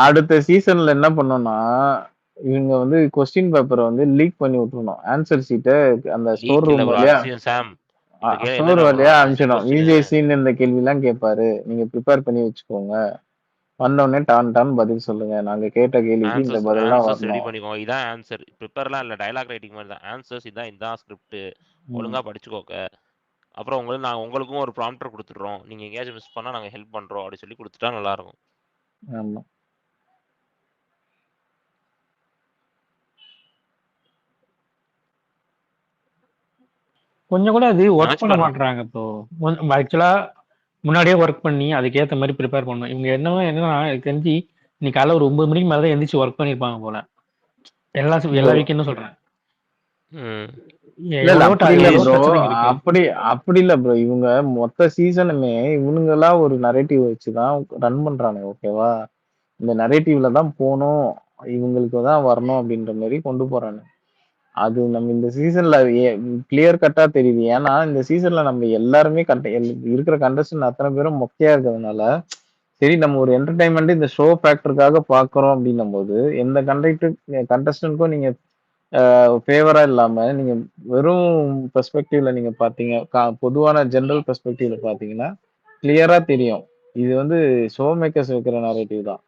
அடுத்த சீசன்ல என்ன பண்ணோம்னா, இவங்க வந்து கொஸ்டின் பேப்பரை வந்து லீக் பண்ணி விட்டுருணும். ஆன்சர் ஷீட்டை அந்த ஸ்டோர் ரூம் வழியா அனுப்பிச்சிடும். விஜேசின்னு இந்த கேள்வி எல்லாம் கேட்பாரு, நீங்க ப்ரிப்பேர் பண்ணி வச்சுக்கோங்க, வந்தோடனே டான் பதில் சொல்லுங்க, நாங்க கேட்ட கேள்விக்கு இந்த பதிலாம் வரணும். இதான் ஆன்சர். ப்ரிப்பேர்லாம் இல்ல, டயலாக் ரைட்டிங் மாதிரி தான். ஆன்சர்ஸ் இதான் ஸ்கிரிப்ட், ஒழுங்கா படிச்சுக்கோங்க. அப்புறம் உங்களுக்கும் ஒரு ப்ராம்ப்டர் கொடுத்துடுறோம், நீங்க எங்கேயாச்சும் மிஸ் பண்ணா நாங்க ஹெல்ப் பண்றோம் அப்படி சொல்லி கொடுத்துட்டா நல்லா இருக்கும். ஆமா. கொஞ்சம் கூட அது ஒர்க் பண்ண மாட்டாங்க. இப்போ ஆக்சுவலா முன்னாடியே ஒர்க் பண்ணி அதுக்கேற்ற மாதிரி ப்ரிப்பேர் பண்ணணும். இவங்க என்னன்னா எனக்கு தெரிஞ்சு இன்னைக்கு காலைல ஒரு 9 மணிக்கு மேலதான் எந்திரிச்சு ஒர்க் பண்ணிருப்பாங்க போல. எல்லா வீக்கெண்டும் சொல்றேன். அப்படி இல்ல ப்ரோ, இவங்க மொத்த சீசனுமே இவனுங்களா ஒரு நரேட்டிவ் வச்சுதான் ரன் பண்றானுங்க. ஓகேவா? இந்த நரேட்டிவ்ல தான் போகணும், இவங்களுக்கு தான் வரணும் அப்படின்ற மாதிரி கொண்டு போறானு. அது நம்ம இந்த சீசன்ல கிளியர் கட்டா தெரியுது. ஏன்னா இந்த சீசன்ல நம்ம எல்லாருமே இருக்கிற கண்டஸ்டன்ட் அத்தனை பேரும் மொக்கையா இருக்கிறதுனால சரி நம்ம ஒரு என்டர்டைன்மெண்ட் இந்த ஷோ ஃபேக்டருக்காக பாக்குறோம் அப்படின்னும் போது எந்த கண்டஸ்டன்ட்க்கும் நீங்க ஃபேவரா இல்லாம நீங்க வெறும் பெர்ஸ்பெக்டிவ்ல நீங்க பாத்தீங்க பொதுவான ஜெனரல் பெர்ஸ்பெக்டிவ்ல பாத்தீங்கன்னா கிளியரா தெரியும். இது வந்து ஷோ மேக்கர்ஸ் வைக்கிற நரேட்டிவ் தான்.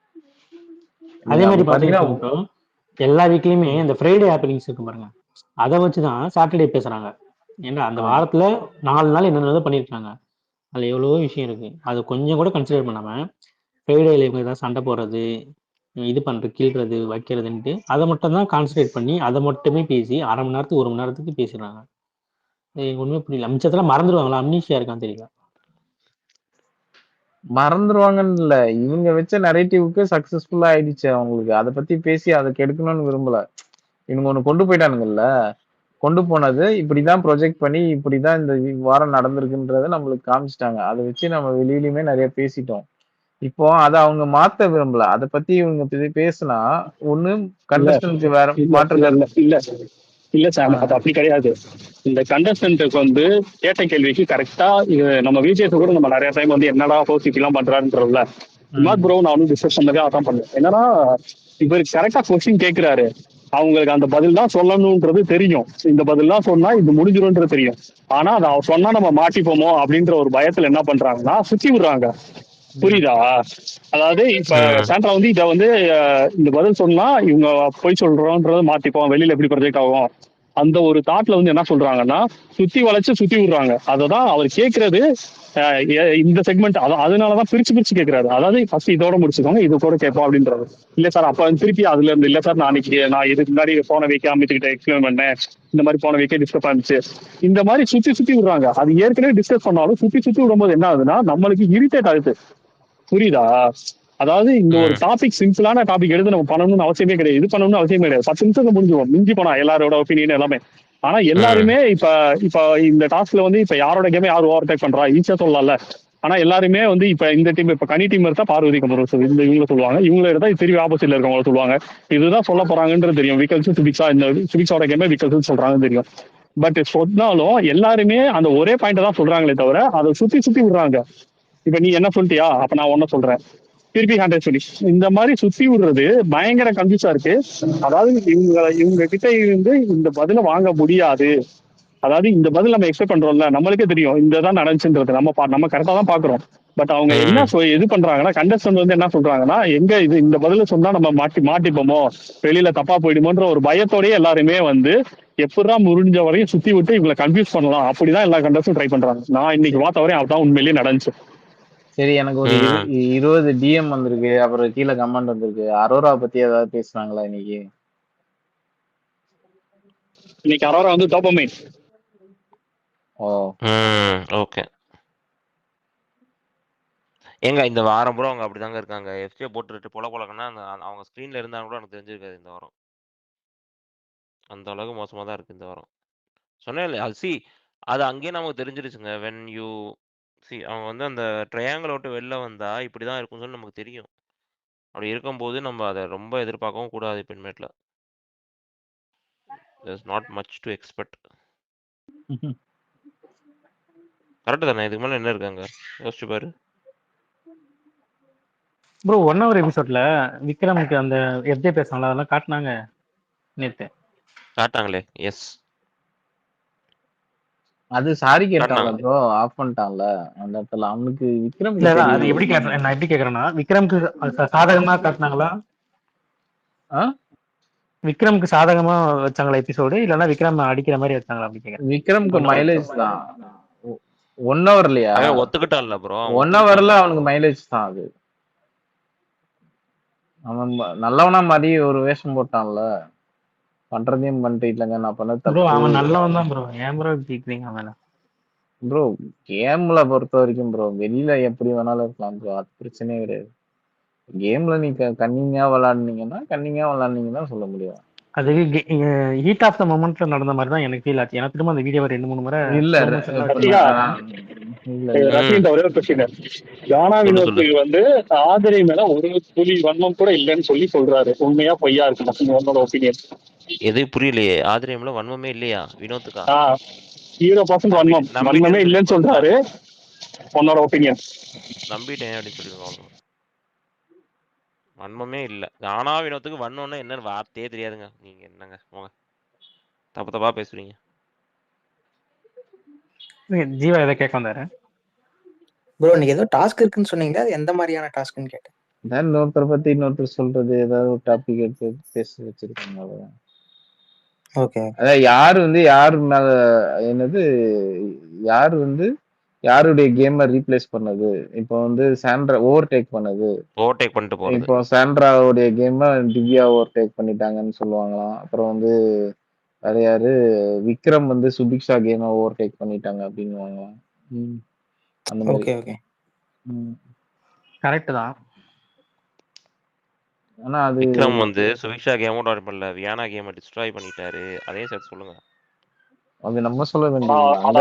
அதே நீங்க மாதிரி அப்படி பாத்தீங்கன்னா பாத்தீங்கன்னா எல்லா வீக்லயுமே இந்த ஃப்ரைடே ஹாப்பனிங்ஸ் இருக்கு பாருங்க, அதை வச்சுதான் சாட்டர்டே பேசுறாங்க. ஏன்னா அந்த வாரத்துல 4 நாள் என்னென்ன பண்ணிருக்காங்க, அதுல எவ்வளவோ விஷயம் இருக்கு. அது கொஞ்சம் கூட கன்சிடர் பண்ணாம ஃப்ரைடேல இவங்க ஏதாவது சண்டை போடுறது, இது பண்றது, கீழ்றது, வைக்கிறதுன்ட்டு அதை மட்டும் தான் கான்சன்ட்ரேட் பண்ணி அதை மட்டுமே பேசி 1/2 மணி நேரத்துக்கு 1 மணி நேரத்துக்கு பேசுறாங்க. ஒண்ணுமே புரியல. மிச்சத்துல மறந்துடுவாங்களா, அம்னீஷியா இருக்கான்னு தெரியல. மறந்துடுவாங்கன்னு இல்ல, இவங்க வச்ச நரேட்டிவ்க்கு சக்சஸ்ஃபுல்லா ஆயிடுச்சு அவங்களுக்கு. அதை பத்தி பேசி அதை கெடுக்கணும்னு விரும்பல. இவங்க ஒண்ணு கொண்டு போயிட்டானுங்கல்ல, கொண்டு போனது இப்படிதான் ப்ரொஜெக்ட் பண்ணி இப்படிதான் இந்த வாரம் நடந்திருக்குன்றத நம்மளுக்கு காமிச்சிட்டாங்க. அதை வச்சு நம்ம வெளியிலயுமே நிறைய பேசிட்டோம். இப்போ அதை அவங்க மாத்த விரும்பல. அதை பத்தி இவங்க பேசினா ஒண்ணு கண்டஸ்டன்ட்க்கு வேற மாற்று இல்ல சார், அது அப்படி கிடையாது. இந்த கண்டஸ்டன்ட்டுக்கு வந்து கேட்ட கேள்விக்கு கரெக்டா நம்ம விஜேஸ் கூட நம்ம நிறைய டைம் வந்து என்னடா ஹோஸ்ட் எல்லாம் பண்றாருன்றதுல விமாத் ப்ரோ நானும் டிஸ்கஸ் பண்ணதே அதான் பண்ணேன். என்னன்னா இவருக்கு கரெக்டா கொஸ்டின் கேட்கிறாரு, அவங்களுக்கு அந்த பதில் தான் சொல்லணும்ன்றது தெரியும். இந்த பதில் தான் சொன்னா இது முடிஞ்சிரும்ன்றது தெரியும். ஆனா அதை சொன்னா நம்ம மாட்டிப்போமோ அப்படின்ற ஒரு பயத்துல என்ன பண்றாங்கன்னா சுத்தி விடுறாங்க. புரியுதா? அதாவது இப்ப சாண்ட்ரா வந்து இத வந்து இந்த பதில் சொன்னா இவங்க போய் சொல்றோம்ன்றத மாத்திப்போம், வெளியில எப்படி ப்ரொஜெக்ட் ஆகும் அந்த ஒரு தாட்ல வந்து என்ன சொல்றாங்கன்னா சுத்தி வளைச்சு சுத்தி விடுறாங்க. அததான் அவர் கேட்கறது. இந்த செக்மெண்ட் அதனாலதான் பிரிச்சு கேட்கிறாரு. அதாவது ஃபர்ஸ்ட் இதோட முடிச்சுக்கோங்க, இது கூட கேட்போம் அப்படின்றது. இல்ல சார் அப்ப திருப்பி அதுல இருந்து இல்ல சார் நான் இதுக்கு முன்னாடி போன வீக்கே அமைச்சுக்கிட்ட எக்ஸ்பிளைன் பண்ணேன், இந்த மாதிரி போன வீக்கே டிஸ்கஸ் ஆனிச்சு, இந்த மாதிரி சுத்தி விடுறாங்க. அது ஏற்கனவே டிஸ்கஸ் பண்ணாலும் சுத்தி விடும்போது என்ன ஆகுதுன்னா நம்மளுக்கு இரிட்டேட் ஆகுது. புரியுதா? அதாவது இந்த ஒரு டாபிக் சிம்பிளான டாபிக் எடுத்து நம்ம பண்ணணும்னு அவசியமே கிடையாது, இது பண்ணணும்னு அவசியமே கிடையாது. 10 நிமிஷத்துல முடிஞ்சுவோம் மிஞ்சி போனா எல்லாரோட ஒப்பீனியன் எல்லாமே. ஆனா எல்லாருமே இப்ப இந்த டாஸ்க்ல வந்து இப்ப யாரோட கேமே யாரும் ஓவர் டேக் பண்றா ஈஸியா சொல்லலாம்ல. ஆனா எல்லாருமே வந்து இப்ப இந்த டீம் இப்ப கனி டீம் எடுத்தா பார்வதி கமரோஸ் இந்த இவங்க சொல்லுவாங்க, இவங்க எடுத்தா திரும்பி ஆப்போசிட்ல இருக்கவங்க சொல்லுவாங்க. இதுதான் சொல்ல போறாங்கன்றது தெரியும். விக்கல்ஸ் சுபிக்ஸா இந்த சுபிக்ஸோட கேமே விக்கல்ஸ் சொல்றாங்கன்னு தெரியும். பட் சொன்னாலும் எல்லாருமே அந்த ஒரே பாயிண்ட் தான் சொல்றாங்களே தவிர அதை சுத்தி விடுறாங்க. இப்ப நீ என்ன சொல்லிட்டியா, அப்ப நான் ஒன்ன சொல்றேன் திருப்பி 100 சொல்லி இந்த மாதிரி சுத்தி விடுறது பயங்கர கன்ஃபியூஸா இருக்கு. அதாவது இவங்க கிட்ட இருந்து இந்த பதில வாங்க முடியாது. அதாவது இந்த பதில் நம்ம எக்ஸ்பெக்ட் பண்றோம்ல, நம்மளுக்கே தெரியும் இந்த நடந்துச்சுன்றது, நம்ம கரெக்டா தான் பாக்குறோம். பட் அவங்க என்ன இது பண்றாங்கன்னா கண்டஸ்டன்ட் வந்து என்ன சொல்றாங்கன்னா எங்க இந்த பதில சொன்னா நம்ம மாட்டிப்போமோ, வெளியில தப்பா போயிடுமோன்ற ஒரு பயத்தோடய எல்லாருமே வந்து எப்படா முடிஞ்ச வரையும் சுத்தி விட்டு இவங்களை கன்ஃபியூஸ் பண்ணலாம் அப்படிதான் எல்லா கண்டஸ்டும் ட்ரை பண்றாங்க. நான் இன்னைக்கு பார்த்த வரையும் அதுதான் உண்மையிலேயே நடந்துச்சு. சரி, எனக்கு ஒரு 20 டிஎம் வந்திருக்கு, அப்புறம் கீழே கமெண்ட் வந்திருக்கு. அரோரா பத்தி ஏதாவது பேசுறாங்களா இன்னைக்கு? அரோரா வந்து டோபமைன். ஓகே. ஏங்க இந்த வாரம் பூரா அவங்க அப்படிதாங்க இருக்காங்க. எஃப்ஜே போட்டுட்டு பொலக்கன்னா அவங்க ஸ்கிரீன்ல இருந்தாலும் கூட எனக்கு தெரிஞ்சிருக்காது இந்த வாரம். அந்த அளவுக்கு மோசமா தான் இருக்கு இந்த வாரம். சொன்னேன் இல்லையா, அது அங்கேயே நமக்கு தெரிஞ்சிருச்சுங்க. வென் யூ அவங்க வந்து அந்த ட்ரையாங்கிள் விட்டு வெளில வந்தா இப்படிதான் இருக்கும்னு சொல்லி நமக்கு தெரியும். அப்படி இருக்கும்போது நம்ம அதை ரொம்ப எதிர்பார்க்கவும் கூடாது. பின்மேட்ல there's not much to expect. Correct தானே? இதுக்கு மேல என்ன இருக்காங்க யோசிச்சு பாரு ப்ரோ. 1 hour எபிசோட்ல விக்ரமுக்கு அந்த எஃப்ஜே பேசுனாங்களா, அதெல்லாம் காட்டினாங்க நேத்து. காட்டாங்களே. எஸ், அது சாரி கேட்டான்ல ப்ரோ, ஆஃப் பண்ணிட்டான்ல அந்த இடத்துல. அவனுக்கு விக்ரம் இல்ல அது எப்படி கேட்கறேன், நான் எப்படி கேக்குறேன்னா விக்ரமுக்கு சாதகமா காட்டினாங்களா, விக்ரமுக்கு சாதகமா வச்சாங்களா எபிசோடு, இல்லன்னா விக்ரம் அடிக்கிற மாதிரி வச்சாங்களா அப்படி கேக்குறேன். விக்ரமுக்கு மைலேஜ் தான் 1 hour இல்லையா, ஒத்துக்கிட்டான்ல ப்ரோ. 1 hourல அவனுக்கு மைலேஜ் தான். அது அவன் நல்லவனா மாதிரி ஒரு வேஷம் போட்டான்ல, பண்றதையும் பண்ணிட்டு இல்லைங்க நான் பண்ண தப்பு. அவன் நல்லவன் தான் ப்ரோ. ஏன் ப்ரோ கேக்குறீங்க அவன? ப்ரோ கேம்ல பொறுத்த வரைக்கும் ப்ரோ வெளியில எப்படி வேணாலும் இருக்கலாம் ப்ரோ, அது பிரச்சனையே கிடையாது. கேம்ல நீ கன்னிங்கா விளாடுனீங்கன்னா சொல்ல முடியும். அது ஹீட் ஆஃப் த மொமெண்ட்ல நடந்த மாதிரி தான் எனக்கு ஃபீல் ஆச்சு. ஏன்னா திரும்ப அந்த வீடியோவை 2-3 முறை இல்ல ஸ்லோ மோஷன்ல வச்சு ரசிகா இல்ல இல்ல ரசிகன் ஒரே ஒரு கொஸ்டின். ஜானா சொல்லு வினோத்துக்கு வந்து ஆதிரை மேல ஒரு துளி வன்மம் கூட இல்லைன்னு சொல்றாரு. உண்மையா பொய்யா இருக்கு உன்னோட ஒப்பீனியன்? எது புரியலையே. ஆதிரியம்ல வன்மமே இல்லையா வினோத்துக்கா? 0% வன்மமே இல்லைன்னு சொல்றாரு. உன்னோட ஒப்பீனியன்? நம்பிட்டேன் அப்படின்னு சொல்லிருங்க. அவ்வளவு வன்மமே இல்ல. ஆனா வினோத்துக்கு வன்மம்னா என்னன்னு வார்த்தையே தெரியாதுங்க. நீங்க என்னங்க போங்க, தப்பு தப்பா பேசுறீங்க. ஜீவா எதை கேட்க வந்தாரு ப்ரோ? நீங்க ஏதோ டாஸ்க் இருக்குன்னு சொன்னீங்க, அது எந்த மாதிரியான டாஸ்க்னு கேட்டேன். இன்னொருத்தரை பத்தி இன்னொருத்தர் சொல்றது ஏதாவது ஒரு டாபிக் எடுத்து பேச வச்சிருக்காங்க. அவ்வளவுதான். ஓகே. அதான் யாரு வந்து யாரு மேல என்னது யாரு வந்து யாருடைய கேமை ரீப்ளேஸ் பண்ணது. இப்போ வந்து சாண்ட்ரா ஓவர்டேக் பண்ணது. ஓவர்டேக் பண்ணிட்டு போறது. இப்போ சாண்ட்ராவுடைய கேமை திவ்யா ஓவர்டேக் பண்ணிட்டாங்கன்னு சொல்லுவாங்களாம். அப்புறம் வந்து வேற யாரு விக்ரம் வந்து சுபிக்ஷா கேமை ஓவர்டேக் பண்ணிட்டாங்க அப்படின்னுவாங்களாம். அந்த மாதிரி. Okay okay. கரெக்ட் தான். ஆனா அது விக்ரம் வந்து சுபிக்ஷா கேம் ஓட பண்ணல, வியானா கேமை டிஸ்ட்ராய் பண்ணிட்டாரு. அதையும் சேர்த்து சொல்லுங்க. அது நம்ம சொல்ல வேண்டியது. அதை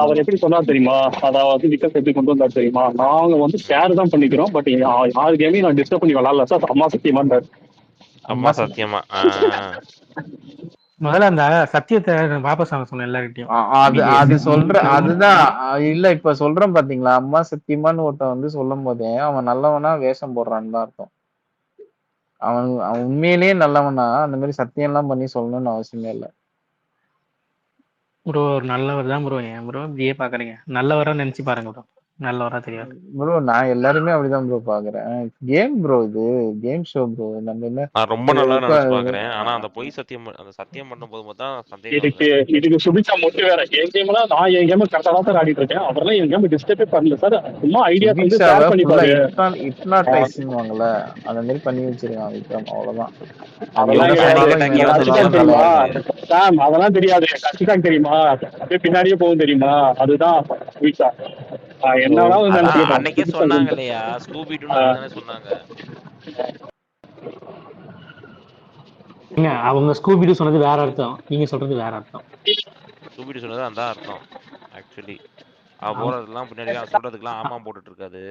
அவர் எப்படி சொன்னார் தெரியுமா? அதாவது விக்கெட் எப்படி கொண்டு வந்தார் தெரியுமா? நாங்க வந்து ஷேர் தான் பண்ணிக்கிறோம், பட் யாரு கேமையும் நான் டிஸ்டர்ப் பண்ணி விளாடல சார். அம்மா சத்தியமா அம்மா சத்தியமா. முதல்ல அந்த சத்தியத்தை வாபஸ் வாங்க சொன்ன எல்லார்கிட்டையும். அது சொல்ற அதுதான் இல்ல இப்ப சொல்றேன் பாத்தீங்களா. அம்மா சத்தியமான்னு ஒருத்தன் வந்து சொல்லும் போதே அவன் நல்லவனா வேஷம் போடுறான்னு தான் அர்த்தம். அவன் உண்மையிலேயே நல்லவனா அந்த மாதிரி சத்தியம் எல்லாம் பண்ணி சொல்லணும்னு அவசியமே இல்லை. ப்ரோ ஒரு நல்லவர் தான் ப்ரோ. ஏன் ப்ரோ இப்படியே பாக்குறீங்க? நல்லவரா நினைச்சு பாருங்க ப்ரோ. நல்லவரா தெரியாது ப்ரோ. நான் எல்லாருமே அப்படிதான் ப்ரோ பாக்குறேன். கேம் ப்ரோ, இது கேம் ஷோ ப்ரோ. நம்ம என்ன நான் ரொம்ப நல்லா நினைச்சு பாக்குறேன். ஆனா அந்த பொய் சத்தியம், அந்த சத்தியம் பண்ணும் போது தான் சந்தேகம். இதுக்கு சுபிச்சா மட்டும் வேற. என் கேம்ல நான் என் கேம் கரெக்டா தான் சார் ஆடிட்டு இருக்கேன். அவரெல்லாம் என் கேம் டிஸ்டர்பே பண்ணல சார். சும்மா ஐடியா வந்து ஷேர் பண்ணிப்பாரு. ஹிப்னாடைசிங்வாங்கல அந்த மாதிரி பண்ணி வச்சிருக்கான் விக்ரம். அவ்வளவுதான். அதெல்லாம் தெரியாது. கட்சிதான் தெரியுமா? அப்படியே பின்னாடியே போகும் தெரியுமா? அதுதான் சுபிச்சா. அன்னைக்கே சொன்னாங்க இல்லையா, ஸ்கூபி டூன்னு சொன்னாங்க. அவங்க ஸ்கூபி டூ சொன்னது வேற அர்த்தம், நீங்க சொல்றது வேற அர்த்தம். ஸ்கூபி டூ சொன்னது அந்த அர்த்தம். ஆக்சுவலி அவ போறதெல்லாம் பின்னாடி சொல்றதுக்கெல்லாம் ஆமா போட்டுட்டு இருக்காது,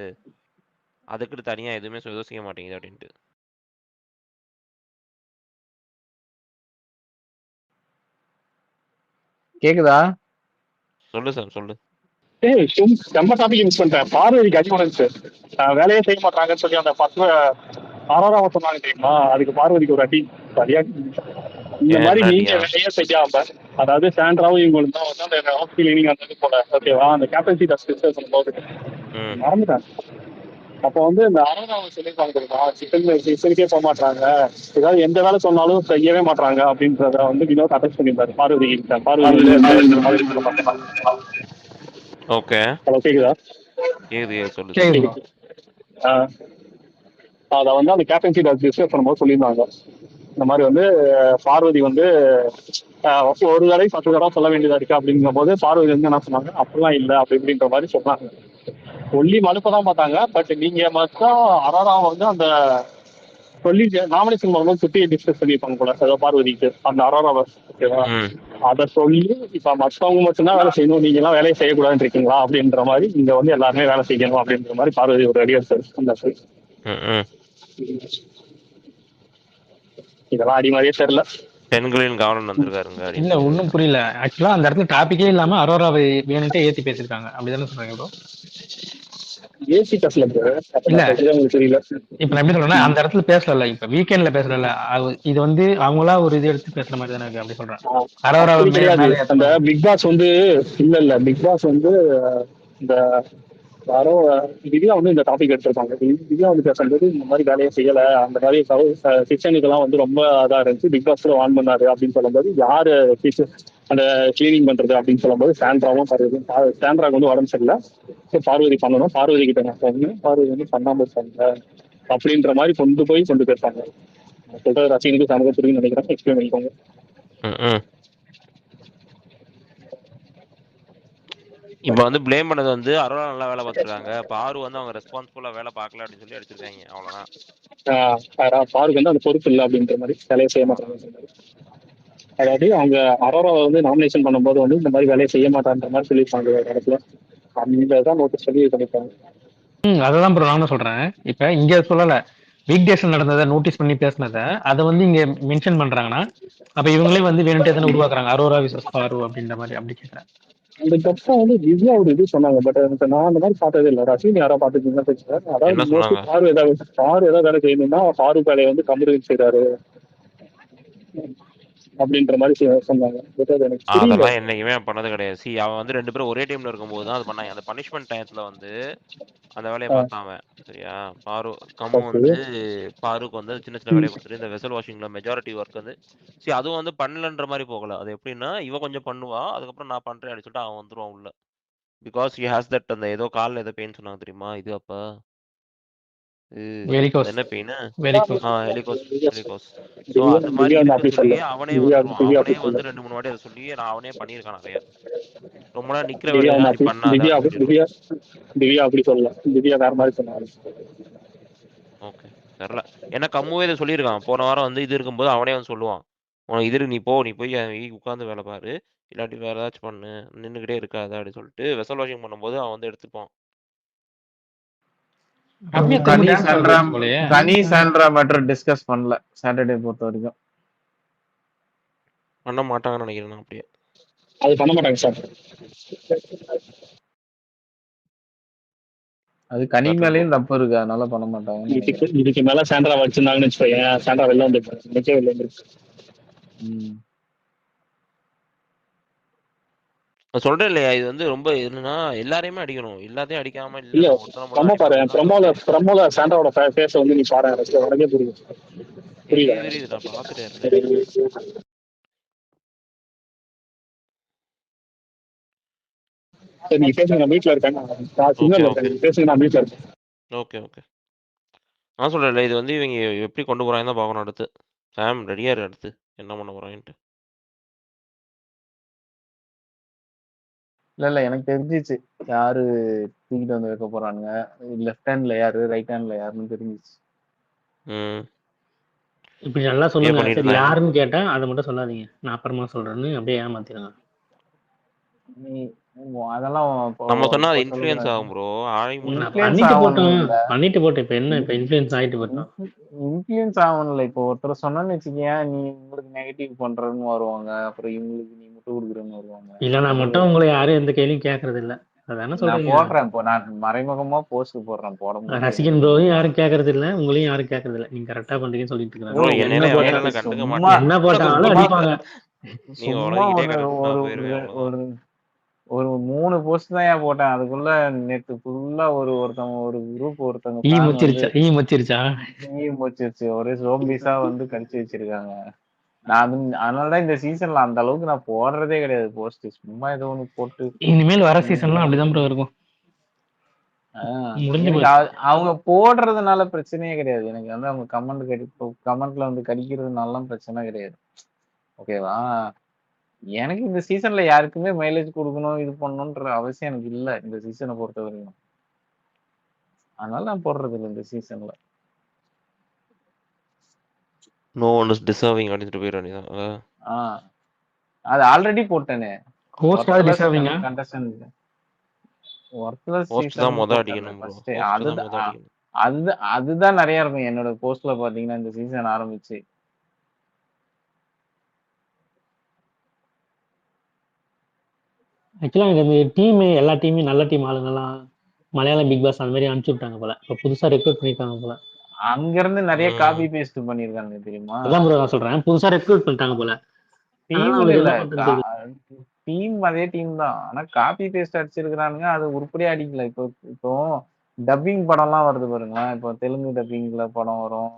அதுக்கு தனியா எதுவுமே யோசிக்க மாட்டேங்குது அப்படின்ட்டு. கேக்குதா? சொல்லு சார் சொல்லு. செம்ம டாபிக் யூஸ் பண்றேன். பார்வதிக்கு அடிமனன்ஸ் வேலையே செய்ய மாட்டாங்கன்னு சொல்லி அந்த 10 ஆறாராவ சொன்னாங்க தெரியுமா? அதுக்கு பார்வதிக்கு ஒரு அடி சரியா. இந்த மாதிரி நீங்க வேலையே செய்யாம, அதாவது சாண்ட்ராவும் இவங்களுக்கு தான் வந்து அந்த ஹவுஸ் கிளீனிங் அந்த போல ஓகேவா, அந்த கேப்டன்சி டாஸ்க் டிஸ்கஸ் பண்ணும்போது மறந்துட்டேன். அப்போ வந்து இந்த ஆறாராவ சொல்லியிருப்பாங்க தெரியுமா, சிக்கனுக்கே போக மாட்டாங்க, ஏதாவது எந்த வேலை சொன்னாலும் செய்யவே மாட்டாங்க அப்படின்றத வந்து வினோத் அட்டாச் பண்ணியிருந்தாரு பார்வதி கிட்ட. பார்வதி ஓகே. ஹலோ கேக்குதா? சொல்லு. அத வந்து அந்த கேப்டன்சி டிஸ்கஸ் பண்ணும்போது சொல்லியிருந்தாங்க. இந்த மாதிரி வந்து பார்வதி வந்து ஒரு தடவை 10 தடவை சொல்ல வேண்டியதா இருக்கு அப்படிங்கிற போது பார்வதி வந்து என்ன சொன்னாங்க, அப்படிலாம் இல்லை அப்படி இப்படின்ற மாதிரி சொன்னாங்க. சொல்லி மனுப்பதான் பார்த்தாங்க. பட் நீங்க மட்டும் அரோராவை வந்து அந்த சொல்லி நாமினேஷன் பண்ணும்போது சுத்தி டிஸ்கஸ் பண்ணியிருப்பாங்க போல ஏதோ பார்வதிக்கு அந்த அரோராவை. ஓகேவா? அதை சொல்லி இப்ப மற்றவங்க மட்டும்தான் வேலை செய்யணும், நீங்க எல்லாம் வேலையை செய்யக்கூடாதுன்னு இருக்கீங்களா அப்படின்ற மாதிரி இங்க வந்து எல்லாருமே வேலை செய்யணும் அப்படின்ற மாதிரி பார்வதி ஒரு அடி எடுத்தாரு. இதெல்லாம் அடி மாதிரியே தெரியல. பெண்களின் கவனம் வந்திருக்காருங்க. இல்ல ஒன்னும் புரியல. ஆக்சுவலா அந்த இடத்துல டாபிக்கே இல்லாம அரோராவை வேணும்ட்டே ஏத்தி பேசிருக்காங்க. அப்படிதானே சொல்றீங்க ப்ரோ? ஏசி பேசல இல்ல. தெரியல. இப்ப நான் எப்படி சொல்றேன்னா, அந்த இடத்துல பேசல, இப்ப வீக்கெண்ட்ல பேசல, இது வந்து அவங்களா ஒரு இது எடுத்து பேசுற மாதிரி தானே இருக்கு. அப்படி சொல்றேன். அரோராவை அந்த பிக் பாஸ் வந்து இல்ல பிக் பாஸ் வந்து இந்த யாரோ திவ்யா வந்து இந்த டாபிக் எடுத்திருப்பாங்க. திவ்யா வந்து பேசுறது இந்த மாதிரி வேலையை செய்யல, அந்த மாதிரி கிச்சனுக்கெல்லாம் வந்து ரொம்ப இதா இருந்துச்சு, பிக் பாஸ்ல வான் பண்ணாரு அப்படின்னு சொல்லும்போது யாரு அந்த கிளீனிங் பண்றது அப்படின்னு சொல்லும்போது சாண்ட்ராவும் சாண்ட்ராக்கு வந்து உடம்பு சரியில்லை, பார்வதி பண்ணணும், பார்வதி கிட்ட நான் சொன்னேன், பார்வதி வந்து பண்ணாம இருப்பாங்க அப்படின்ற மாதிரி கொண்டு பேசுவாங்க. சொல்ற ரசிகனுக்கு சமூக புரியும் நினைக்கிறேன். எக்ஸ்பிளைன் பண்ணிக்கோங்க. இப்ப வந்து பிளேம் பண்ணது வந்து அரோரா நல்லா வேலை பார்த்துருக்காங்க, பாரு வந்து அவங்க ரெஸ்பான்சிபிளா வேலை பார்க்கல அப்படின்னு சொல்லி அடிச்சிருக்காங்க. அவ்வளவுதான். பாருக்கு வந்து அந்த பொறுப்பு இல்லை அப்படின்ற மாதிரி வேலையை செய்ய மாட்டாங்க. அதாவது அவங்க அரோரா வந்து நாமினேஷன் பண்ணும்போது வந்து இந்த மாதிரி வேலையை செய்ய மாட்டான்ற மாதிரி சொல்லியிருப்பாங்க ஒரு இடத்துல. அந்த தான் நோட்டீஸ் சொல்லி இது பண்ணிருப்பாங்க. அததான் ப்ரோ நானும் சொல்றேன். இப்ப இங்க சொல்லல, வீக் டேஸ்ல நடந்ததை நோட்டீஸ் பண்ணி பேசினதை அதை வந்து இங்க மென்ஷன் பண்றாங்கன்னா, அப்ப இவங்களே வந்து வேணுட்டே தானே உருவாக்குறாங்க அரோரா விசஸ் பாரு அப்படின்ற மாதிரி. அப்படி கேட்கறேன். அதுக்கப்புறம் வந்து திவ்யா ஒரு இது சொன்னாங்க. பட் நான் அந்த மாதிரி பார்த்ததே இல்லை. ரசீன் யாரோ பார்த்துருக்கீங்கன்னா தெரிஞ்சுங்க. என்ன அதாவது மோஸ்ட்லி சொன்னாங்க? பாரு ஏதாவது வேலை செய்யணும்னா பாரு வேலையை வந்து கமருதீன் செய்றாரு அப்படின்ற மாதிரி சொன்னாங்க. பட் அது எனக்கு புரியல. அதெல்லாம் என்னைக்குமே பண்ணது கிடையாது. சி அவன் வந்து 2 பேரும் ஒரே டீம்ல இருக்கும்போது தான் அது பண்ணாங்க. அந்த பனிஷ்மெண்ட் டயத்துல வந்து அந்த வேலையை பார்த்தான் அவன். சரியா? கம்மு ஓகே. வந்து பாருக்கு வந்து சின்ன சின்ன வேலையை கொடுத்துட்டு இந்த வெசல் வாஷிங்ல மெஜாரிட்டி ஒர்க் வந்து அதுவும் வந்து பண்ணலன்ற மாதிரி போகல. அது எப்படின்னா இவ கொஞ்சம் பண்ணுவா, அதுக்கப்புறம் நான் பண்றேன் அப்படின்னு சொல்லிட்டு அவன் வந்துருவான் உள்ள. பிகாஸ் ஹி ஹாஸ் தட் அந்த ஏதோ கால்ல ஏதோ பெயின் சொன்னாங்க தெரியுமா? இது அப்ப வெரிகோஸ் என்ன பெயின்? வெரிகோஸ் ஹெலிகோஸ் ஹெலிகோஸ். ஸோ திவ்யா அந்த மாதிரி திவ்யா வந்து இருக்குன்னு அப்படி சொல்லி சொல்ல. அவனே திவ்யா வந்துருவான். திவ்யா அவனே அப்படி சொல்ல. வந்து 2 3 வாட்டி அதை சொல்லி அவனே பண்ணியிருக்கான் நிறைய. ரொம்ப நேரம் நிக்கிற திவ்யா வந்து வேலையெல்லாம் நீ அப்படி பண்ணாத திவ்யா அப்படின்னு அப்படி சொல்லிடுவான். திவ்யா அப்படி சொல்லல. திவ்யா வேற மாதிரி சொன்னாங்க. ஓகே, தெரில. ஏன்னா கம்முவே இதை சொல்லியிருக்கான். போன வாரம் வந்து இது இருக்கும்போது அவனே வந்து சொல்லுவான், உனக்கு இது நீ போ, நீ போய் உட்காந்து வேலை பாரு, இல்லாட்டி வேற ஏதாச்சும் பண்ணு, நின்றுக்கிட்டே இருக்காத அப்படின்னு சொல்லிட்டு வெசல் வாஷிங் பண்ணும்போது அவன் வந்து எடுத்துப்பான். ரம்யா திரும்ப கனி டான்ஸ் சாண்ட்ரா ஆடுறது போலயே. கனி சாண்ட்ரா மேட்டர் டிஸ்கஸ் பண்ணல சாட்டர்டே பொறுத்த வரைக்கும். பண்ண மாட்டாங்கன்னு நினைக்கிறேன் நான் அப்படியே. அது பண்ண மாட்டாங்க சார். அது கனி தெரில ப்ரோ. மேலேயும் தப்பு இருக்கு, அதனால பண்ண மாட்டாங்கன்னு நினைக்கிறேன். இதுக்கு மேல சாண்ட்ரா வச்சிருந்தாங்கன்னு வச்சுக்கோங்க, சாண்ட்ரா வெளில வந்து நிக்கவே வெளில வந்து. ம். நான் சொல்றேன் இல்லையா, இது வந்து ரொம்ப என்னன்னா எல்லாரையுமே அடிக்கணும், எல்லாத்தையும் அடிக்காம இல்ல இல்ல நான் ஒருத்தனை மட்டும் ப்ரமோ பாரு, அடிப்பேன் அப்படின்னா ப்ரமோல சாண்ட்ராவோட ஃபேஸ் வந்து நீ பாரு, உனக்கே புரியும். புரியல. தெரியுது நான் பார்த்துட்டேன் ஏற்கனவே. சரி நீங்க பேசுங்க, நான் வீட்டுல இருக்கேன், நான் சிக்னல் இருக்கேன், பேசுங்க, நான் வீட்டுல இருக்கேன். Okay okay. நான் சொல்றேன்ல இது வந்து இவங்க எப்படி கொண்டு போறாங்க தான் பார்க்கணும். அடுத்து சாம் ரெடியா இரு, அடுத்து என்ன பண்ண போறாங்கன்ட்டு. இல்ல எனக்கு தெரிஞ்சிச்சு யாரு தூக்கிட்டு வந்து வைக்க போறானுங்க. லெஃப்ட் ஹேண்ட்ல யாரு, ரைட் ஹேண்ட்ல யாருன்னு தெரிஞ்சிச்சு. இப்படி நல்லா சொல்லுங்க. சரி யாருன்னு கேட்டா அதை மட்டும் சொல்லாதீங்க, நான் அப்புறமா சொல்றேன்னு அப்படியே ஏமாத்திடுங்க. அதெல்லாம் நம்ம சொன்னா அது இன்ஃப்ளூயன்ஸ் ஆகும் ப்ரோ. பண்ணிட்டு போட்டோம். இப்ப என்ன, இப்ப இன்ஃப்ளூயன்ஸ் ஆயிட்டு போட்டோம். இன்ஃப்ளூயன்ஸ் ஆகணும்ல. இப்போ ஒருத்தர் சொன்னேன்னு வச்சுக்கேன், நீ உங்களுக்கு நெகட்டிவ் பண்றன்னு வருவாங்க, அப்புறம் இவங்களுக்கு நீ முட்டு கொடுக்குறன்னு வருவாங்க. இல்ல நான் மட்டும் உங்களை யாரும் எந்த கேள்வியும் கேட்கறது இல்ல, அதான நான் சொல்றீங்க. போடுறேன், இப்போ நான் மறைமுகமா போஸ்ட் போடுறேன், போட ரசிகன் ப்ரோவையும் யாரும் கேட்கறது இல்ல, உங்களையும் யாரும் கேட்கறது இல்ல. நீங்க கரெக்டா பண்றீங்கன்னு சொல்லிட்டு இருக்காங்க. என்ன போட்டாலும் அடிப்பாங்க. சும்மா ஒரு 3 போஸ்ட் தான் ஏன் போட்டேன். அதுக்குள்ள நேத்து ஃபுல்லா ஒருத்தவங்க ஒரு குரூப் ஒருத்தவங்க ஈ மொச்சிருச்சு, ஒரே ஜோம்பிஸா வந்து கடிச்சு வச்சிருக்காங்க. நான் அதனாலதான் இந்த சீசன்ல அந்த அளவுக்கு நான் போடுறதே கிடையாது போஸ்ட். சும்மா ஏதோ ஒண்ணு போட்டு. இனிமேல் வர சீசன்லாம் அப்படிதான் ப்ரோ இருக்கும். அவங்க போடுறதுனால பிரச்சனையே கிடையாது. எனக்கு வந்து அவங்க கமெண்ட்ல வந்து கடிக்கிறதுனால பிரச்சனை கிடையாது. ஓகேவா? எனக்கு இந்த சீசன்ல யாருக்குமே மைலேஜ் கொடுக்கணும், இது பண்ணணும்ன்ற அவசியம் எனக்கு இல்ல இந்த சீசனை பொறுத்த வரைக்கும். அதனால நான் போடுறது இல்லை இந்த சீசன்ல. நோ ஒன் இஸ் டிசர்விங் அப்படினு பேர் அனிதான். அது ஆல்ரெடி போட்டேனே. ஹோஸ்ட் ஆர் டிசர்விங்கா? கண்டஸ்டன்ட் ஒர்த்லெஸ் ஹோஸ்ட் சீசன் தான் முத அடிக்கணும் ப்ரோ. அதுதான் நிறைய இருக்கும் என்னோட போஸ்ட்ல பாத்தீங்கன்னா இந்த சீசன் ஆரம்பிச்சு. ஆக்சுவலா எனக்கு இந்த டீம், எல்லா டீமும் நல்ல டீம் ஆளுங்கெல்லாம் மலையாளம் பிக் பாஸ் அந்த மாதிரி அனுப்பிச்சு விட்டாங்க போல. இப்ப புதுசா ரெக்ரூட் பண்ணிருக்காங்க போல. அங்க இருந்து நிறைய காப்பி பேஸ்ட் பண்ணிருக்காங்க தெரியுமா? அதான் ப்ரோ நான் சொல்றேன், புதுசா ரெக்ரூட் பண்ணிட்டாங்க போல. டீம் அதே டீம் தான், ஆனா காப்பி பேஸ்ட் அடிச்சிருக்கானுங்க. அது உருப்படியா அடிக்கல. இப்போ டப்பிங் படம் எல்லாம் வருது பாருங்க. இப்போ தெலுங்கு டப்பிங்ல படம் வரும்,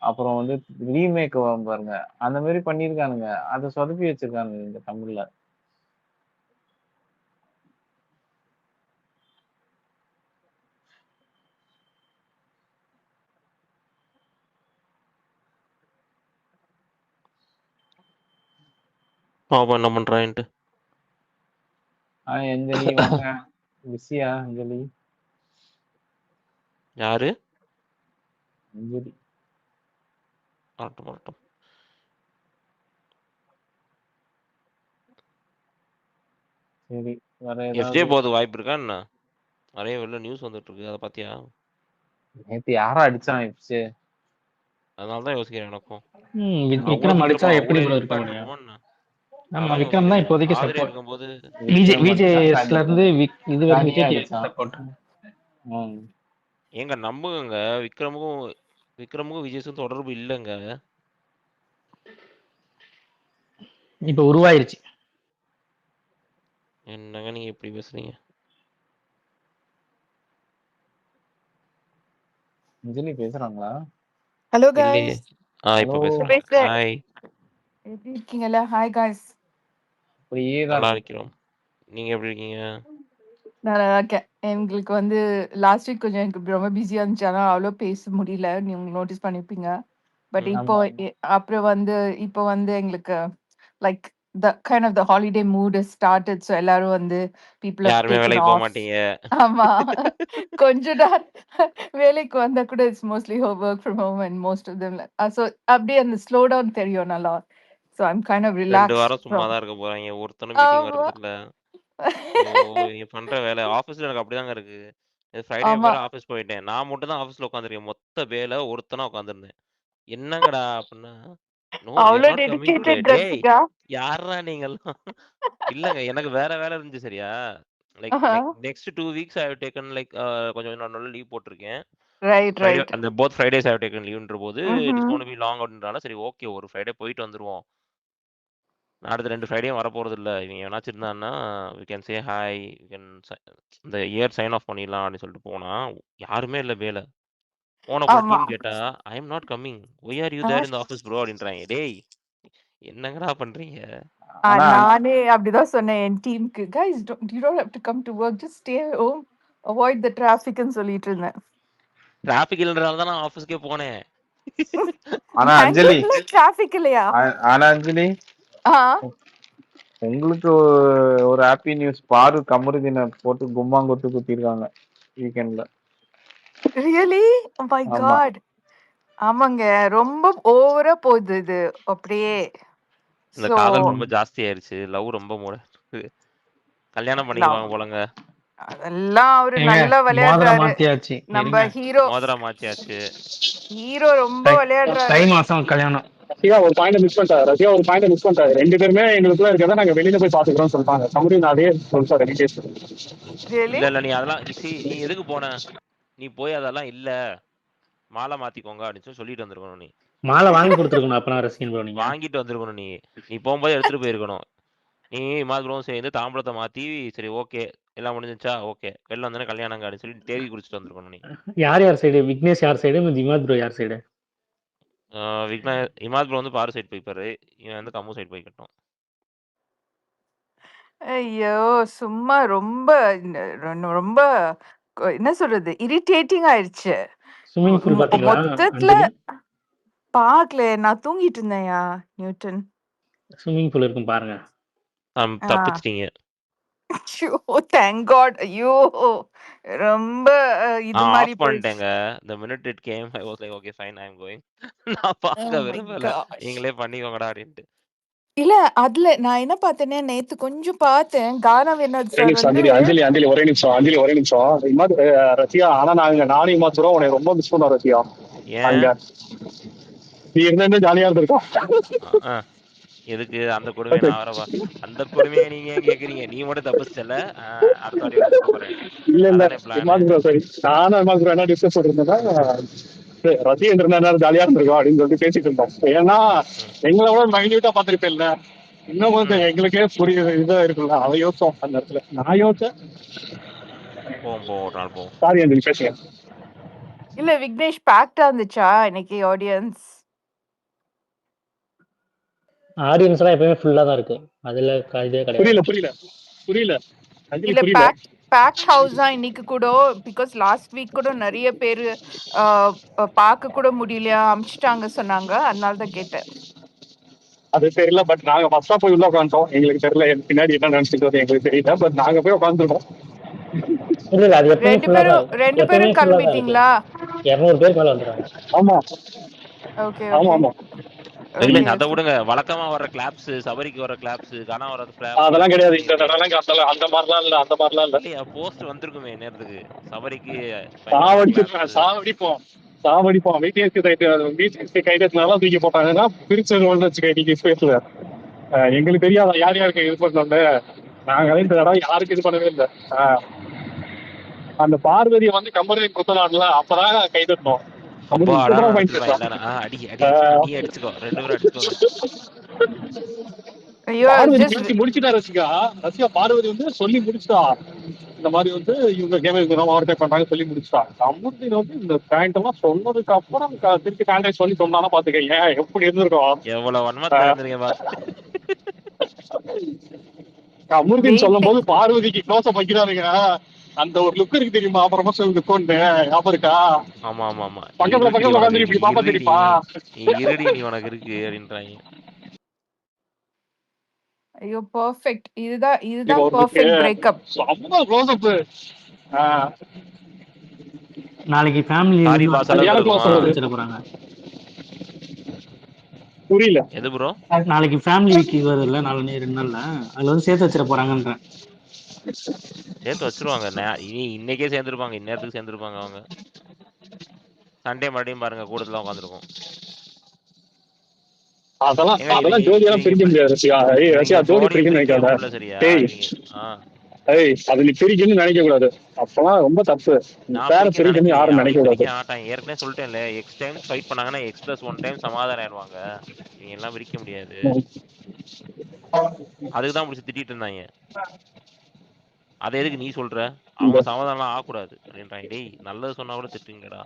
அப்புறம் வந்து ரீமேக் வரும் பாருங்க. அந்த மாதிரி பண்ணிருக்கானுங்க, அதை சொதப்பி வச்சிருக்கானுங்க இந்த தமிழ்ல. பாப்பா என்ன பண்றான்ட்டு. அஞ்சலி வாங்க. பிஸியா அஞ்சலி? யாரு? அஞ்சலி. வரட்டும் வரட்டும். சரி வேற எஃப்ஜே ஏதாவது போறது வாய்ப்பு இருக்கா என்ன? நிறைய வெளில நியூஸ் வந்துட்டு இருக்கு, அதை பாத்தியா? நேத்து யாரா அடிச்சான் எஃப்ஜே? அதனாலதான் யோசிக்கிறேன் எனக்கும். விக்ரம் அடிச்சா விக்ரம் எப்படி அவ்வளவு ப்ரோ இருக்க இம்பாக்ட் முடியும்? இருக்குமா என்ன? ஆமா அதான் விக்ரம் தான் யோசிக்கிறேன். இப்போதைக்கு ஆதிரே சப்போர்ட். இருக்கும்போது விக்ரம் அடிச்சா விஜேஎஸ்ல இருந்து இது வரைக்கும் தனியா விஜய் அடிச்சான். சப்போர்ட். ஏங்க நம்புங்க, விக்ரமுக்கும் விஜய்ஸும் தொடர்பு இல்லைங்க. இப்ப உருவாயிருச்சு. என்னங்க நீங்க இப்படி பேசுறீங்க? அஞ்சலி பேசுறாங்களா? ஹலோ இல்லையே. கைஸ், இப்ப ஹலோ. பேசுறேன். பேசுறேன். ஹாய், எப்படி இருக்கீங்கல்ல? Hi guys. அப்படியே தான் நல்லா இருக்கு. இருக்கிறோம். நீங்க எப்படி இருக்கீங்க? நான் நல்லா இருக்கேன். எங்களுக்கு வந்து லாஸ்ட் வீக் கொஞ்சம் எனக்கு ரொம்ப பிஸியா இருந்துச்சு, அதனால அவ்வளோ பேச முடியல. நீங்க நோட்டீஸ் பண்ணிருப்பீங்க. பட் இப்போ ஆமா. அப்புறம் வந்து இப்போ வந்து எங்களுக்கு like the kind of the holiday mood has started, so எல்லாரும் வந்து people have யாருமே taken வேலைக்கு போக off. மாட்டீங்க. ஆமா, கொஞ்ச நாள் வேலைக்கு வந்தா கூட it's mostly work from home and most of them so அப்படியே அந்த ஸ்லோ டவுன் தெரியும் நல்லா. So I'm kind of 2 relaxed வாரம் சும்மா from. தான் இருக்க போறாங்க. ஒருத்தனும் மீட்டிங் ஆமா. வர்றது இல்ல. ஐயோ, நீங்க பண்ற வேலை ஆபீஸ்ல எனக்கு அப்படிதாங்க இருக்கு. ஃப்ரைடே ஆமா. பேர ஆபீஸ் போயிட்டேன். நான் மட்டும் தான் ஆபீஸ்ல உட்காந்துருக்கேன். மொத்த வேலை ஒருத்தனா உட்காந்துருந்தேன். என்னங்கடா அப்படின்னா, நோ we are அவ்வளோ not coming today. டெடிகேட்டட் டேய் ரசிகா. யார்ரா நீங்கெல்லாம்? இல்லங்க எனக்கு வேற வேலை இருந்துச்சு சரியா? Like next 2 weeks I have taken like கொஞ்சம் நல்ல லீவ் போட்டிருக்கேன். Right Friday right. அந்த both Fridays I have taken லீவ்ன்ற போது it is hmm. Gonna be long அப்படின்றனால சரி ஓகே ஒரு ஃப்ரைடே போயிட்டு வந்துருவோம். அடுத்த 2 ஃப்ரைடேயும் வரப்போறது இல்ல. இவங்க எவனாச்சும் இருந்தான்னா we can say hi, we can இந்த இயர் சைன் ஆஃப் பண்ணிடலாம் அப்படின்னு சொல்லிட்டு போனா யாருமே இல்ல வேலை. போன கூட ஆமா. டீம் கேட்டா I am not coming, why are you there in the office bro அப்படின்றாங்க. டேய் என்னங்கடா பண்றீங்க? ஆனா நானே அப்படிதான் சொன்னேன் என் டீமுக்கு, guys you don't have to come to work, just stay home, avoid the traffic ன்னு சொல்லிட்டு இருந்தேன். டிராஃபிக் இல்லன்றனால தான் நான் ஆஃபீஸ்க்கே போனேன். ஆனா அஞ்சலி பெங்களூர்ல டிராஃபிக் இல்லையா? ஆனா அஞ்சலி ஆ உங்களுக்கு ஒரு ஹாப்பி நியூஸ். பாரு கமருதீனை போட்டு கும்மாங்குத்து குத்திருக்காங்க வீக்கெண்ட்ல. ரியலி? oh my ஆமா. god. ஆமாங்க, ரொம்ப ஓவரா போகுது இது அப்படியே. இந்த So காதல் ரொம்ப ஜாஸ்தி ஆயிருச்சு. லவ் ரொம்ப கல்யாணம் பண்ணிக்குவாங்க போலங்க. அதெல்லாம் அவரு ஏங்க நல்லா மோதிரம் விளையாடுறாரு. மாத்தியாச்சு. நம்ம இருங்க. ஹீரோ மோதிரம் மாத்தியாச்சு. ரொம்ப விளையாடுறாரு. தை மாசம் கல்யாணம். ரஷ்யா ஒரு பாயிண்ட் மிஸ் பண்ணிட்டாரு. ரஷ்யா ஒரு பாயிண்ட் மிஸ் பண்ணிட்டாரு. 2 பேருமே எங்களுக்குள்ள இருக்கிறத நாங்க வெளியில போய் பாத்துக்கிறோம்னு சொல்லிட்டாங்க. கம்பெனி அதே சொல்லிட்டாரு விஜய். Really? இல்ல நீ அதெல்லாம் நீ எதுக்கு போன? நீ போய் அதெல்லாம் இல்ல மாலை மாத்திக்கோங்க அப்படின்னு சொல்லிட்டு வந்திருக்கணும். நீ மாலை வாங்கி கொடுத்துருக்கணும். அப்புறம் ரசிகன் ப்ரோ நீங்க வாங்கிட்டு வந்திருக்கணும். நீ போகும்போது எடுத்துட்டு போயிருக்கணும். நீ மாத்திரம் சேர்ந்து தாம்பளத்தை மாத்தி சரி ஓகே எல்லாம் முடிஞ்சிச்சா ஓகே வெளில வந்தோடனே கல்யாணங்க அப்படின்னு சொல்லி தேடி குடிச்சிட்டு வந்திருக்கணும். நீ யார் சைடு? விக்னேஷ் யார் சைடு? இமாத் ப்ரோ யார் சைடு? இமாத் ப்ரோ வந்து பாரு சைடு போய்ப்பாரு, இவன் வந்து கம்மு சைடு போய்க்கட்டும். ஐயோ, சும்மா ரொம்ப ரொம்ப என்ன சொல்றது, இரிட்டேட்டிங் ஆயிடுச்சு. ஸ்விம்மிங் பூல் பாத்தீங்களா மொத்தத்துல அஞ்சலி? பாக்கல, நான் தூங்கிட்டு இருந்தேன்யா நியூட்டன். ஸ்விம்மிங் பூல் இருக்கும் பாருங்க. தப்பிச்சிட்டீங்க. ஐயோ தேங்க் காட். ஐயோ ரொம்ப இது மாதிரி ஆஃப் பண்ணிட்டேங்க. the minute it came I was like okay fine I am going. நான் பார்க்க விரும்பல, நீங்களே பண்ணிக்கோங்கடா அப்படின்ட்டு. இல்ல அதுல நான் என்ன பார்த்தேன்னா, நேத்து கொஞ்சம் பார்த்தேன். கானா வினோத் சார் வந்து அஞ்சலி ஒரே நிமிஷம். இமாத் ரஷ்யா, ஆனா நானும் இமாத் ப்ரோ உன்னை ரொம்ப மிஸ் பண்ணோம் ரஷ்யா. அங்க நீ இருந்தா ஜாலியா இருந்திருக்கோம். எதுக்கு அந்த கொடுமை நான் வரவா? அந்த கொடுமையை நீங்க ஏன் கேக்குறீங்க? நீ மட்டும் தப்பிச்சல. அடுத்த வாட்டி போறேன். இல்ல இமாத் ப்ரோ சரி, நானும் இமாத் ப்ரோ என்ன டிஸ்கஸ் பண்ணிருந்தேன்னா ரசி இருந்தா ஜாலியா இருந்திருக்கோம் அப்படின்னு சொல்லிட்டு பேசிட்டு இருந்தோம். ஏன்னா எங்களோட மைன்யூட்டா பாத்திருப்பேன் இல்ல, இன்னும் வந்து எங்களுக்கே புரிய இதா இருக்குல்ல, அதை யோசிச்சோம் அந்த இடத்துல. நான் யோசிச்சேன். சாரி அஞ்சலி பேசுங்க. இல்ல விக்னேஷ் பேக்டா இருந்துச்சா இன்னைக்கு ஆடியன்ஸ்? ஆடியன்ஸ் எல்லாம் எப்பவுமே ஃபுல்லா தான் இருக்கு. அதுல இதே கிடையாது. புரியல இல்ல பேக்ட் ஹவுஸ் தான் இன்னைக்கு கூட. பிகாஸ் லாஸ்ட் வீக் கூட நிறைய பேரு பார்க்க கூட முடியலையா, அமிச்சிட்டாங்க சொன்னாங்க. அதனால தான் கேட்டேன். அது தெரியல, பட் நாங்க ஃபர்ஸ்டா போய் உள்ள உட்காந்துட்டோம். எங்களுக்கு தெரியல பின்னாடி என்ன நினைச்சிட்டு எங்களுக்கு தெரியல, பட் நாங்க போய் உட்காந்துருக்கோம். இல்ல அது எப்பவுமே ஃபுல்லா தான் இருக்கு. ரெண்டு பேரும் கிளம்பிட்டீங்களா? 200 பேர் மேல வந்துறாங்க. ஆமா ஓகே ஆமா ஓகே. ஆமா நிகிலேஷ் Okay, அதை so விடுங்க. வழக்கமா வர கிளாப்ஸ், சபரிக்கு வர கிளாப்ஸ், கனா வர அதெல்லாம் கிளாப்ஸ் கிடையாது. இந்த இல்லையே. தடவை அந்த மாதிரிலாம் இல்ல, அந்த மாதிரிலாம் இல்ல. இல்லையா போஸ்ட் வந்திருக்குமே நேரத்துக்கு சபரிக்கு சாவடிப்போம் வீட்டுக்கு கைதட்டினாலும் தூக்கி போட்டாங்கன்னா பிரிச்சது ஒன்று வச்சுக்க இன்னைக்கு ஸ்பேஸ்ல. எங்களுக்கு தெரியாத யார் யாருக்கு இது பண்ணோம்னு. நாங்களே இந்த தடவை யாருக்கு இது பண்ணவே இல்லை. அந்த பார்வதியை வந்து கம்பரையும் குத்தலாம்ல, அப்பதான் கைதட்டணும். அடிச்சுக்கோ 2 பேரும் அடிச்சுக்கோங்க. பார்வதி முடிச்சுட்டா ரசிகா பார்வதி வந்து சொல்லி முடிச்சுட்டா. இந்த மாதிரி வந்து இவங்க கேம் ஓவர்டேக் பண்றாங்க சொல்லி முடிச்சுட்டா. அமுர்தீன் வந்து இந்த பாயிண்ட் எல்லாம் சொன்னதுக்கு அப்புறம் திருப்பி கான்டாக்ட் சொல்லி சொன்னாலும் பாத்துக்கீங்க எப்படி இருந்திருக்கோம். எவ்வளவு வன்மத்துல இருந்திருக்கீங்க. அமுர்தீன் சொல்லும் போது பார்வதிக்கு க்ளோஸ் அப் வைக்கிறாருங்க. அந்த ஒரு லுக் இருக்கு தெரியுமா, அப்புறமா சொல்லுங்க கொண்டு ஞாபகம் இருக்கா? ஆமா ஆமா ஆமா பக்கத்துல உட்காந்து இப்படி பாப்பா தெரியுமா, இருடி நீ உனக்கு இருக்கு அப்படின்றாங்க. ஐயோ பெர்ஃபெக்ட். இதுதான் பெர்ஃபெக்ட் பிரேக்கப். செம்ம க்ளோஸ் அப். நாளைக்கு ஃபேமிலி வச்சிட போறாங்க. புரியல எது ப்ரோ? நாளைக்கு ஃபேமிலி வீக் வருது இல்ல, 2 நாள்ல அதுல வந்து சேர்த்து வச்சிட போறாங்கன்றேன். சேர்த்து வச்சிருவாங்க. இன்னைக்கே சேர்ந்துருப்பாங்க, இந்நேரத்துக்கு சேர்ந்துருப்பாங்க அவங்க. சண்டே மறுபடியும் பாருங்க கூடத்துல உட்காந்துருக்கும். அதெல்லாம் ஜோதியெல்லாம் பிரிக்க முடியாது. ஜோதி பிரிக்கணும்னு நினைக்காத. அது நீ பிரிக்கணும்னு நினைக்க கூடாது. அப்பெல்லாம் ரொம்ப தப்பு. பேர பிரிக்கணும் யாரும் நினைக்க கூடாது. ஏற்கனவே சொல்லிட்டேன்ல, எக்ஸ் டைம் ஃபைட் பண்ணாங்கன்னா X+1 டைம் சமாதானம் ஆயிடுவாங்க. நீங்க எல்லாம் பிரிக்க முடியாது. அதுக்குதான் முடிச்சு திட்டிட்டு இருந்தாங்க. அதை எதுக்கு நீ சொல்ற? அவங்க சமாதானம் ஆகக்கூடாது அப்படின்றாங்க. டேய் நல்லது சொன்னா கூட திட்டுங்கடா.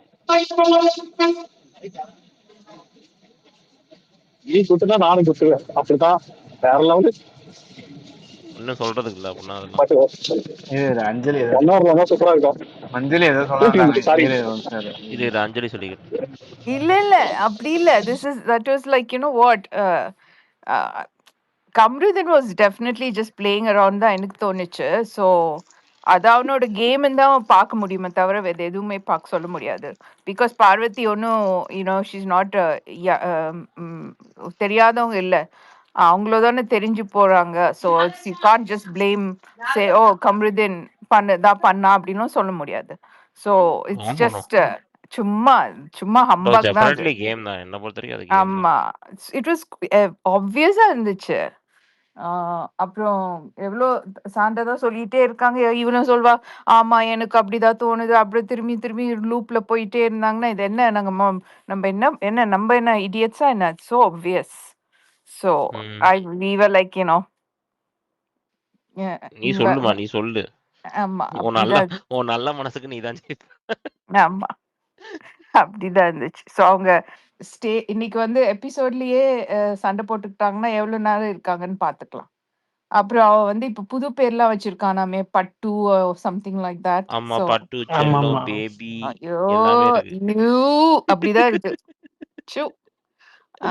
நீ குத்துனா நானும் குத்துவேன். அப்படிதான் வேற லெவலு. இன்னும் சொல்றதுக்கு இல்ல அப்படின்னா அஞ்சலி சூப்பரா இருக்கும். அஞ்சலி ஏதோ சொல்றாங்க. இது அஞ்சலி சொல்லிக்கிறேன். இல்ல அப்படி இல்ல. that was like, you know what, Kamruddin was definitely just playing around தான் எனக்கு தோணுச்சு. ஸோ அது அவனோட கேம்னு தான் பார்க்க முடியுமே தவிர வேறு எதுவுமே பார்க்க சொல்ல முடியாது. பிகாஸ் பார்வதி ஒன்றும் யூனோ ஷீஸ் நாட் தெரியாதவங்க இல்லை, அவங்களோ தானே தெரிஞ்சு போறாங்க. So you can't just blame say oh Kamruddin பண்ணா அப்படின்னு சொல்ல முடியாது. ஸோ இட்ஸ் ஜஸ்ட் சும்மா ஹம்பக் தான் அது. கேம் தான் என்ன பொறுத்தவரைக்கும் அது. ஆமா, இட் வாஸ் ஆப்வியஸா இருந்துச்சு. அப்புறம் எவ்வளோ சாண்டா தான் சொல்லிட்டே இருக்காங்க. இவனும் சொல்வா ஆமா எனக்கு அப்படிதான் தோணுது. அப்புறம் திரும்பி லூப்ல போயிட்டே இருந்தாங்கன்னா இது என்ன நம்ம என்ன இடியட்ஸா என்ன? So obvious. So we were like, you know, நீ சொல்லுமா, நீ சொல்லு. ஆமா, உன் நல்ல மனசுக்கு நீ தான். ஆமா அப்படிதான் இருந்துச்சு. ஸோ அவங்க இன்னைக்கு வந்து எபிசோட்லயே சண்டை போட்டுக்கிட்டாங்கன்னா எவ்வளவு நேரம் இருக்காங்கன்னு பாத்துக்கலாம். அப்புறம் அவ வந்து இப்ப புது பேர்லாம் வச்சிருக்கானாமே, பட்டு சம்திங் லைக் தட். ஆமா பட்டு செல்லோ பேபி ஐயோ அப்படிதான் இருக்கு.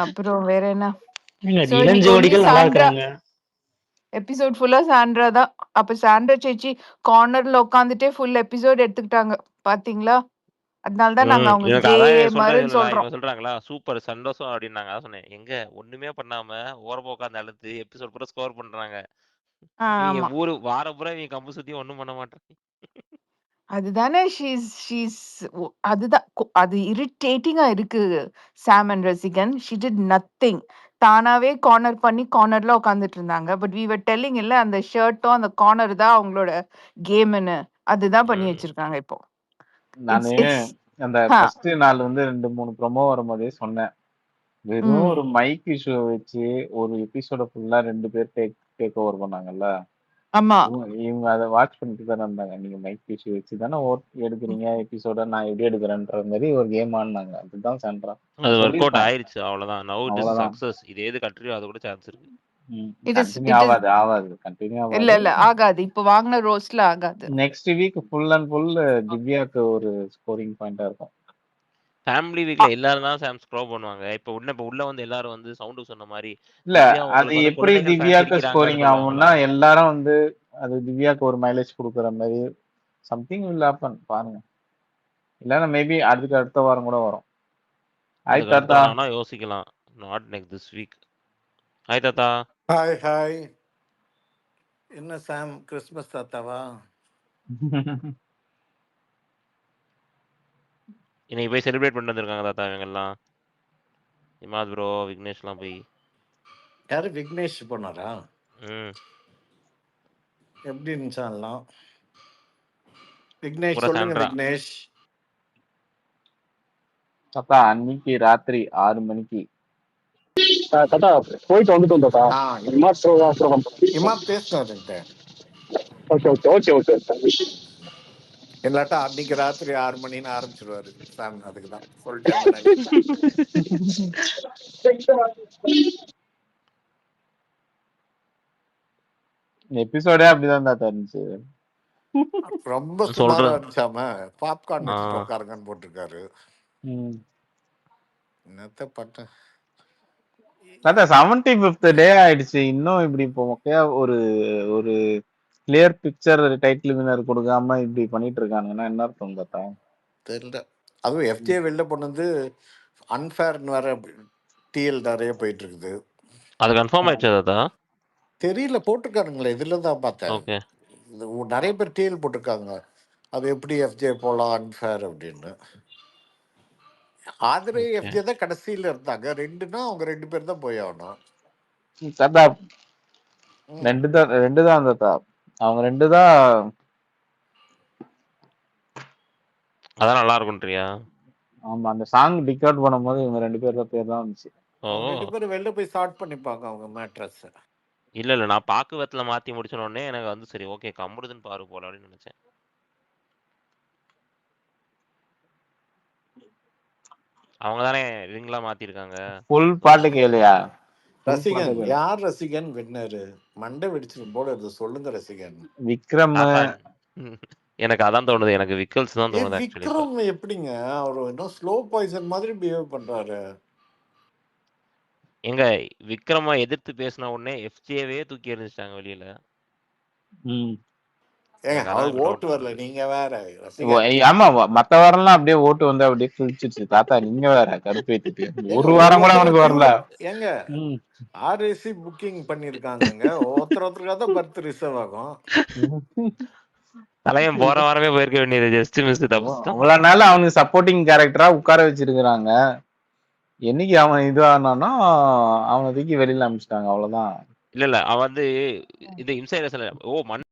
அப்புறம் வேற என்ன? எபிசோட் ஃபுல்லா சாண்ட்ரா தான். அப்ப சாண்ட்ரா சேச்சி கார்னர்ல உட்காந்துட்டே ஃபுல் எபிசோட் எடுத்துக்கிட்டாங்க பாத்தீங்களா? அதனாலதான் நாங்க அவங்க கேமர்னு சொல்றோம். சொல்றாங்களா சூப்பர் சந்தோஷம் அப்படின்னாங்க. அதான் சொன்னேன், எங்க ஒண்ணுமே பண்ணாம ஓரப்ப உட்காந்து அழுத்து எபிசோட் பூரா ஸ்கோர் பண்றாங்க. ஊரு வார பூரா இவங்க கம்பு சுத்தி ஒண்ணும் பண்ண மாட்டாங்க. அதுதானே அதுதான் அது இரிட்டேட்டிங்கா இருக்கு. சாம் அண்ட் ரசிகன் ஷி டிட் நத்திங். தானாவே கார்னர் பண்ணி கார்னர்ல உட்காந்துட்டு இருந்தாங்க. பட் வி வர் டெல்லிங் இல்ல அந்த ஷர்ட்டும் அந்த கார்னர் தான் அவங்களோட கேம்னு. அதுதான் பண்ணி வச்சிருக்காங்க இப்போ. நானு அந்த ஃபர்ஸ்ட் நாள் வந்து 2-3 ப்ரோமோ வரும்போதே சொன்னேன், வெறும் ஒரு மைக் இஷ்யூ வச்சு ஒரு எபிசோட ஃபுல்லா 2 பேர் டேக் ஓவர் பண்ணாங்கல்ல. ஆமா, இவங்க அதை வாட்ச் பண்ணிட்டு தானே இருந்தாங்க. நீங்க மைக் இஷ்யூ வச்சு தானே எடுக்கிறீங்க எபிசோட, நான் எப்படி எடுக்கிறேன்ற மாதிரி ஒரு கேம் ஆடினாங்க. அதுதான் சாண்ட்ரா. அது வொர்க் அவுட் ஆயிருச்சு, அவ்வளவுதான். நவ இட் இஸ் சக்சஸ். இது ஏது கண்ட்ரியோ அது கூட சான்ஸ் இருக்கு. இல்ல ஆகாது. இப்ப வாங்குன ரோஸ்ல ஆகாது. Next week full and full திவ்யாக்கு ஒரு ஸ்கோரிங் பாயிண்டா இருக்கும். ஃபேமிலி வீக்ல எல்லாரும் தான் சாம் ஸ்க்ரோல் பண்ணுவாங்க. இப்ப உள்ள வந்து எல்லாரும் வந்து சவுண்ட் சொன்ன மாதிரி இல்ல, அது எப்படி திவ்யாக்கு ஸ்கோரிங் ஆகும்னா எல்லாரும் வந்து அது திவ்யாக்கு ஒரு மைலேஜ் கொடுக்குற மாதிரி சம்திங் வில் ஹேப்பன் பாருங்க. இல்லன்னா மேபி அடுத்த வாரம் கூட வரும். யோசிக்கலாம். Not next this week. Hi தாத்தா. Hi hi. என்ன சாம் கிறிஸ்மஸ் தாத்தாவா? இன்னைக்கு போய் செலிப்ரேட் பண்ணிட்டு வந்திருக்காங்க தாத்தா இவங்க எல்லாம். இமாத் ப்ரோ விக்னேஷ்லாம் போய். யாரு விக்னேஷ் போனாரா? ம் எப்படி இருந்துச்சான்லாம்? விக்னேஷ் கூட சொல்லுங்க சாண்ட்ரா. விக்னேஷ். தாத்தா அன்னைக்கு ராத்திரி 6 மணிக்கு தாத்தா போயிட்டு வந்துட்டோம் தாத்தா. ஆ இமாத் பேசினார் என்கிட்ட. Okay okay okay okay. இல்லாட்டா அன்னைக்கு ராத்திரி 6 மணின்னு ஆரம்பிச்சிருவாரு சாம். அதுக்கு தான் சொல்லிட்டேன். எபிசோடே அப்படிதான் தாத்தா இருந்துச்சு. ரொம்ப சுமாரா இருந்துச்சாம. பாப்கார்ன் வச்சுட்டு உட்காருங்கன்னு போட்டிருக்காரு. என்னத்த பட்டேன் தாத்தா 75th டே ஆயிடுச்சு. இன்னும் இப்படி இப்போ மொக்கையா ஒரு ஒரு கிளியர் பிக்சர் டைட்டில் வினர் கொடுக்காம இப்படி பண்ணிட்டு இருக்கானுங்கன்னா என்ன அர்த்தம் தாத்தா? தெரியல. அதுவும் எஃப்ஜே வெளில போனது அன்ஃபேர்னு வேற டிஎல் நிறைய போயிட்டு இருக்குது. அது கன்ஃபார்ம் ஆயிடுச்சா தாத்தா? தெரியல, போட்டிருக்கானுங்களே இதுல தான் பார்த்தேன். ஓகே. நிறைய பேர் டிஎல் போட்டிருக்காங்க. அது எப்படி எஃப்ஜே போலாம் அன்ஃபேர் அப்படின்னு. ஆதிரை எஃப்ஜே தான் கடைசியில இருந்தாங்க. 2னா அவங்க 2 பேர் தான் போய் ஆகணும். தாத்தா 2 தான் தாத்தா. அவங்க 2 தான். அதான் நல்லா இருக்கும்ன்றியா? ஆமா, அந்த சாங் டிகோட் பண்ணும்போது இவங்க 2 பேர் தான் வந்துச்சு. அவங்க 2 பேரும் வெளில போய் ஸ்டார்ட் பண்ணிப்பாங்க அவங்க மேட்ரஸ். இல்ல நான் பாக்குவத்துல மாத்தி முடிச்ச உடனே எனக்கு வந்து சரி ஓகே கம்முடுதுன்னு பாரு போல அப்படின்னு நினைச்சேன். அவங்க தானே ரிங்லாம் மாத்திருக்காங்க. ஃபுல் பாட்டு கேளையா? ரசிகன் யார்? ரசிகன் வின்னரு மண்டை வெடிச்சிரும் போல இருக்கு. சொல்லுங்க ரசிகன். விக்ரம். எனக்கு அதான் தோணுது. எனக்கு விக்கல்ஸ் தான் தோணுது. விக்ரம் எப்படிங்க அவர் இன்னும் ஸ்லோ பாய்சன் மாதிரி பிஹேவ் பண்றாரு. எங்க விக்ரமா எதிர்த்து பேசின உடனே எஃப்ஜேவே தூக்கி எறிஞ்சிட்டாங்க வெளியில. அவர் ஓட்டு வரல. நீங்க வேற. ஆமா, மத்த வாரம்லாம் அப்படியே ஓட்டு வந்து அப்படியே கிழிச்சிருச்சு தாத்தா. நீங்க வேற கருப்பு ஏத்திட்டு ஒரு வாரம் கூட அவனுக்கு வரல. ஏங்க ஆர்ஏசி புக்கிங் பண்ணிருக்காங்க. ஒருத்தருக்காக தான் பர்த் ரிசர்வ் ஆகும். தலையன் போற வாரமே போயிருக்க வேண்டியது. ஜஸ்ட் மிஸ் தப்பு. அவ்வளவு நாள் அவனுக்கு சப்போர்ட்டிங் கேரக்டரா உட்கார வச்சிருக்காங்க. என்னைக்கு அவன் இது ஆனானோ அவனை தூக்கி வெளியில அனுப்பிச்சிட்டாங்க. அவ்வளவுதான். இல்ல அவன் வந்து இது இன்சைடர்ஸ் ஓ